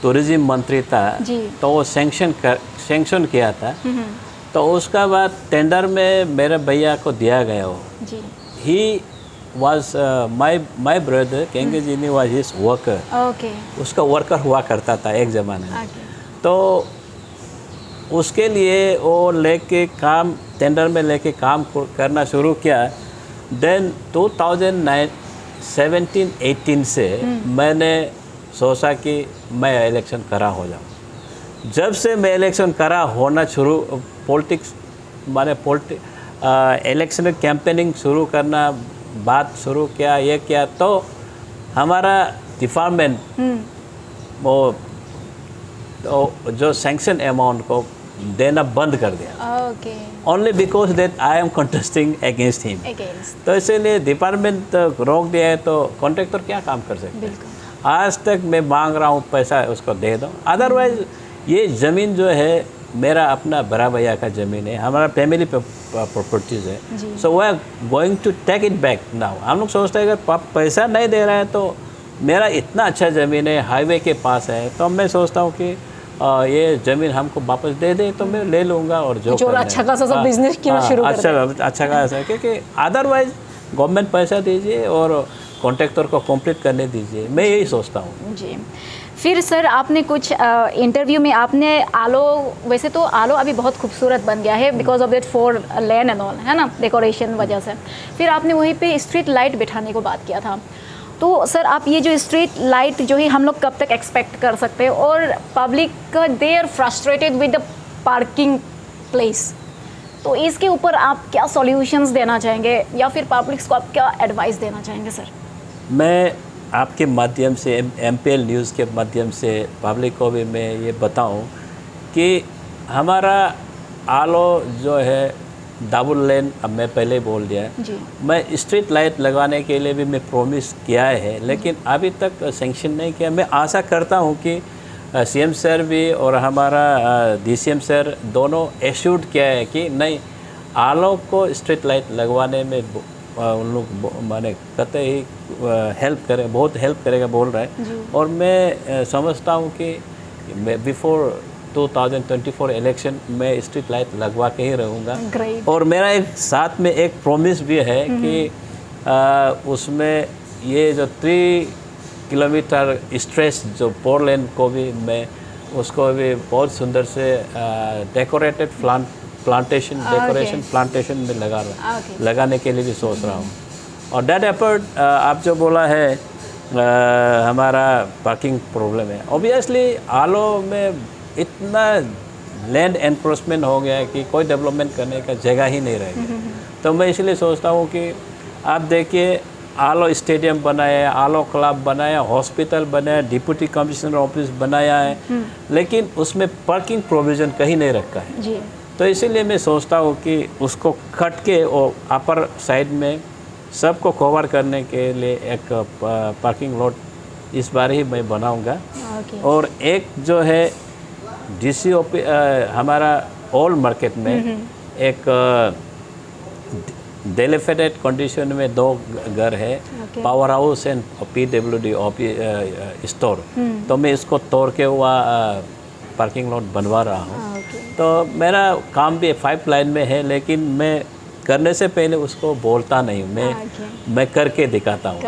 टूरिज्म मंत्री था, तो वो सैंक्शन किया था। तो उसका बाद टेंडर में मेरे भैया को दिया गया वो। ही वॉज माई ब्रदर केंगे जी ने वॉज हिज वर्कर। उसका वर्कर हुआ करता था एक ज़माने में। तो उसके लिए वो लेके काम टेंडर में लेके काम करना शुरू किया। देन 2017-18 से मैंने सोचा कि मैं इलेक्शन करा हो जाऊँ। जब से मैं इलेक्शन करा होना शुरू पॉलिटिक्स माने इलेक्शन कैंपेनिंग शुरू करना बात शुरू किया ये किया, तो हमारा डिपार्टमेंट वो तो जो सैंक्शन अमाउंट को देना बंद कर दिया। Only because that I am contesting against him. तो इसीलिए डिपार्टमेंट रोक दिया है, तो कॉन्ट्रैक्टर क्या काम कर सकते हैं? आज तक मैं मांग रहा हूँ पैसा उसको दे दो। अदरवाइज ये ज़मीन जो है मेरा अपना बड़ा भैया का ज़मीन है, हमारा फैमिली प्रॉपर्टीज़ है। So we are going to take it back now. हम लोग सोचते हैं अगर पैसा नहीं दे रहा है तो मेरा इतना अच्छा ज़मीन है, हाईवे के पास है, तो मैं सोचता हूँ कि ये ज़मीन हमको वापस दे दे तो मैं ले लूँगा और जो अच्छा खासा बिजनेस क्यों शुरू कर दें। अच्छा खासा, क्योंकि अदरवाइज गवर्नमेंट पैसा दीजिए और कॉन्ट्रैक्टर को कंप्लीट करने दीजिए, मैं यही सोचता हूँ जी। फिर सर आपने कुछ इंटरव्यू में आपने आलो, वैसे तो आलो अभी बहुत खूबसूरत बन गया है because of that for land and all, है ना, डेकोरेशन वजह से। फिर आपने वहीं पे स्ट्रीट लाइट बिठाने को बात किया था। तो सर आप ये जो स्ट्रीट लाइट जो है हम लोग कब तक एक्सपेक्ट कर सकते हैं? और public they are frustrated with the parking place, तो इसके ऊपर आप क्या सॉल्यूशंस देना चाहेंगे या फिर पब्लिक्स को आप क्या एडवाइस देना चाहेंगे सर? मैं आपके माध्यम से MPL न्यूज़ के माध्यम से पब्लिक को भी मैं ये बताऊं कि हमारा आलो जो है डबल लेन, अब मैं पहले बोल दिया, मैं स्ट्रीट लाइट लगाने के लिए भी मैं प्रॉमिस किया है, लेकिन अभी तक सैंक्शन नहीं किया। मैं आशा करता हूं कि CM सर भी और हमारा DCM सर दोनों एश्योर्ड किया है कि नहीं, आलो को स्ट्रीट लाइट लगवाने में उन लोग माने कहते ही बहुत हेल्प करेगा बोल रहा है। और मैं समझता हूँ कि मैं बिफोर 2024 इलेक्शन में स्ट्रीट लाइट लगवा के ही रहूँगा। और मेरा एक साथ में एक प्रॉमिस भी है कि उसमें ये जो 3 किलोमीटर स्ट्रेच जो 4 लेन को भी मैं उसको भी बहुत सुंदर से डेकोरेटेड प्लांटेशन में लगाने के लिए भी सोच रहा हूँ। और दैट एफर्ट आप जो बोला है हमारा पार्किंग प्रॉब्लम है। ऑब्वियसली आलो में इतना लैंड एनक्रोचमेंट हो गया है कि कोई डेवलपमेंट करने का जगह ही नहीं रहेगी। तो मैं इसलिए सोचता हूँ कि आप देखिए, आलो स्टेडियम बनाया, आलो क्लब बनाया, हॉस्पिटल बनाया, डिप्टी कमिश्नर ऑफिस बनाया है, लेकिन उसमें पार्किंग प्रोविज़न कहीं नहीं रखा है जी। तो इसीलिए मैं सोचता हूँ कि उसको कट के और अपर साइड में सबको कवर करने के लिए एक पार्किंग लॉट इस बार ही मैं बनाऊँगा। और एक जो है DCOP हमारा ओल्ड मार्केट में एक डिलेफेटेड कंडीशन में 2 घर है, power house and PWD store. तो मैं इसको तोड़ के वहाँ पार्किंग लॉट बनवा रहा हूँ। तो मेरा काम भी 5 लाइन में है, लेकिन मैं करने से पहले उसको बोलता नहीं हूँ, मैं करके दिखाता हूँ।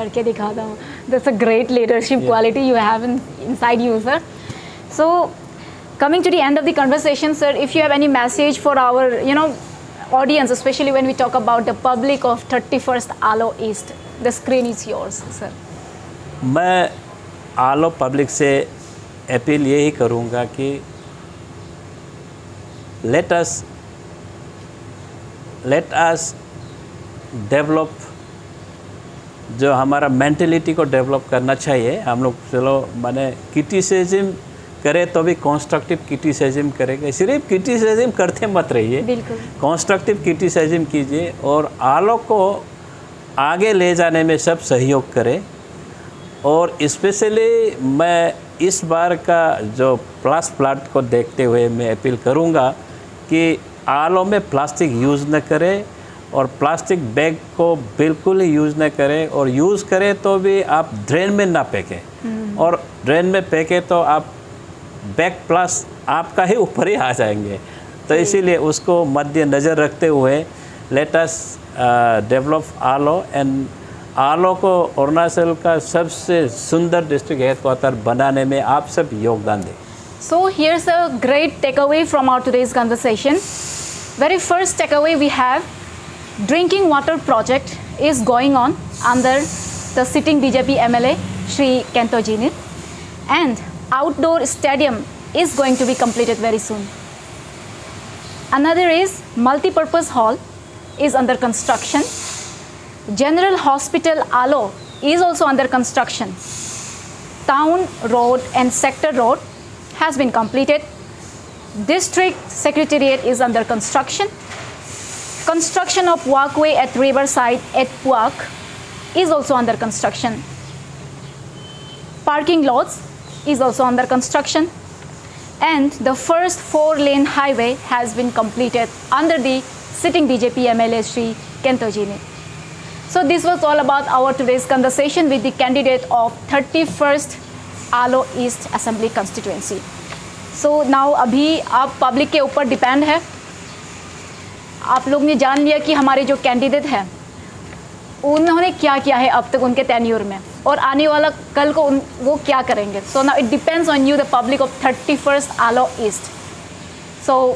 That's a great leadership quality you have inside you sir. So Coming to the end of the conversation, sir, if you have any message for our, audience, especially when we talk about the public of 31st Alo East, the screen is yours, sir. मैं आलो public से appeal यही करूँगा कि let us develop, जो हमारा mentality को develop करना चाहिए। हम लोग चलो माने क्रिटिसिज्म करे तो भी कंस्ट्रक्टिव क्रिटिसिज्म करेंगे, सिर्फ क्रिटिसिज्म करते मत रहिए, बिल्कुल कंस्ट्रक्टिव क्रिटिसिज्म कीजिए और आलो को आगे ले जाने में सब सहयोग करें। और स्पेशली मैं इस बार का जो प्लस प्लाट को देखते हुए मैं अपील करूंगा कि आलो में प्लास्टिक यूज़ न करें और प्लास्टिक बैग को बिल्कुल ही यूज़ न करें, और यूज़ करें तो भी आप ड्रेन में ना फेंकें, और ड्रेन में फेंकें तो आप बैग प्लस आपका ही ऊपर ही आ जाएंगे। तो इसीलिए उसको मद्देनज़र रखते हुए let us develop Aalo, and Aalo को अरुणाचल का सबसे सुंदर डिस्ट्रिक्ट हेडक्वार्टर बनाने में आप सब योगदान दें। So here's a great takeaway from our today's conversation. Very first takeaway we have, drinking water project is going on under the sitting BJP MLA Shri Kento Jinit, and outdoor stadium is going to be completed very soon. Another is multi-purpose hall is under construction. General Hospital Alo is also under construction. Town road and sector road has been completed. District Secretariat is under construction. Construction of walkway at Riverside at Puak is also under construction. Parking lots is also under construction. And the first 4-lane highway has been completed under the sitting BJP MLA Shri Kento Jinit. So this was all about our today's conversation with the candidate of 31st Alo East Assembly Constituency. So now अभी आप public के ऊपर depend है। आप लोग ने जान लिया कि हमारे जो कैंडिडेट हैं उन्होंने क्या किया है अब तक उनके टेन्योर में, और आने वाला कल को वो क्या करेंगे। So now it depends on you the public of 31st Alo East. So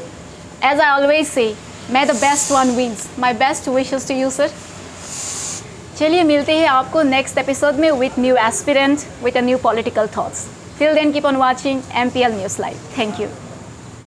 as I always say, may the best one wins. My best wishes to you, sir. चलिए मिलते हैं आपको नेक्स्ट एपिसोड में with new aspirant with a new political thoughts. Till then, keep on watching MPL News Live. Thank you.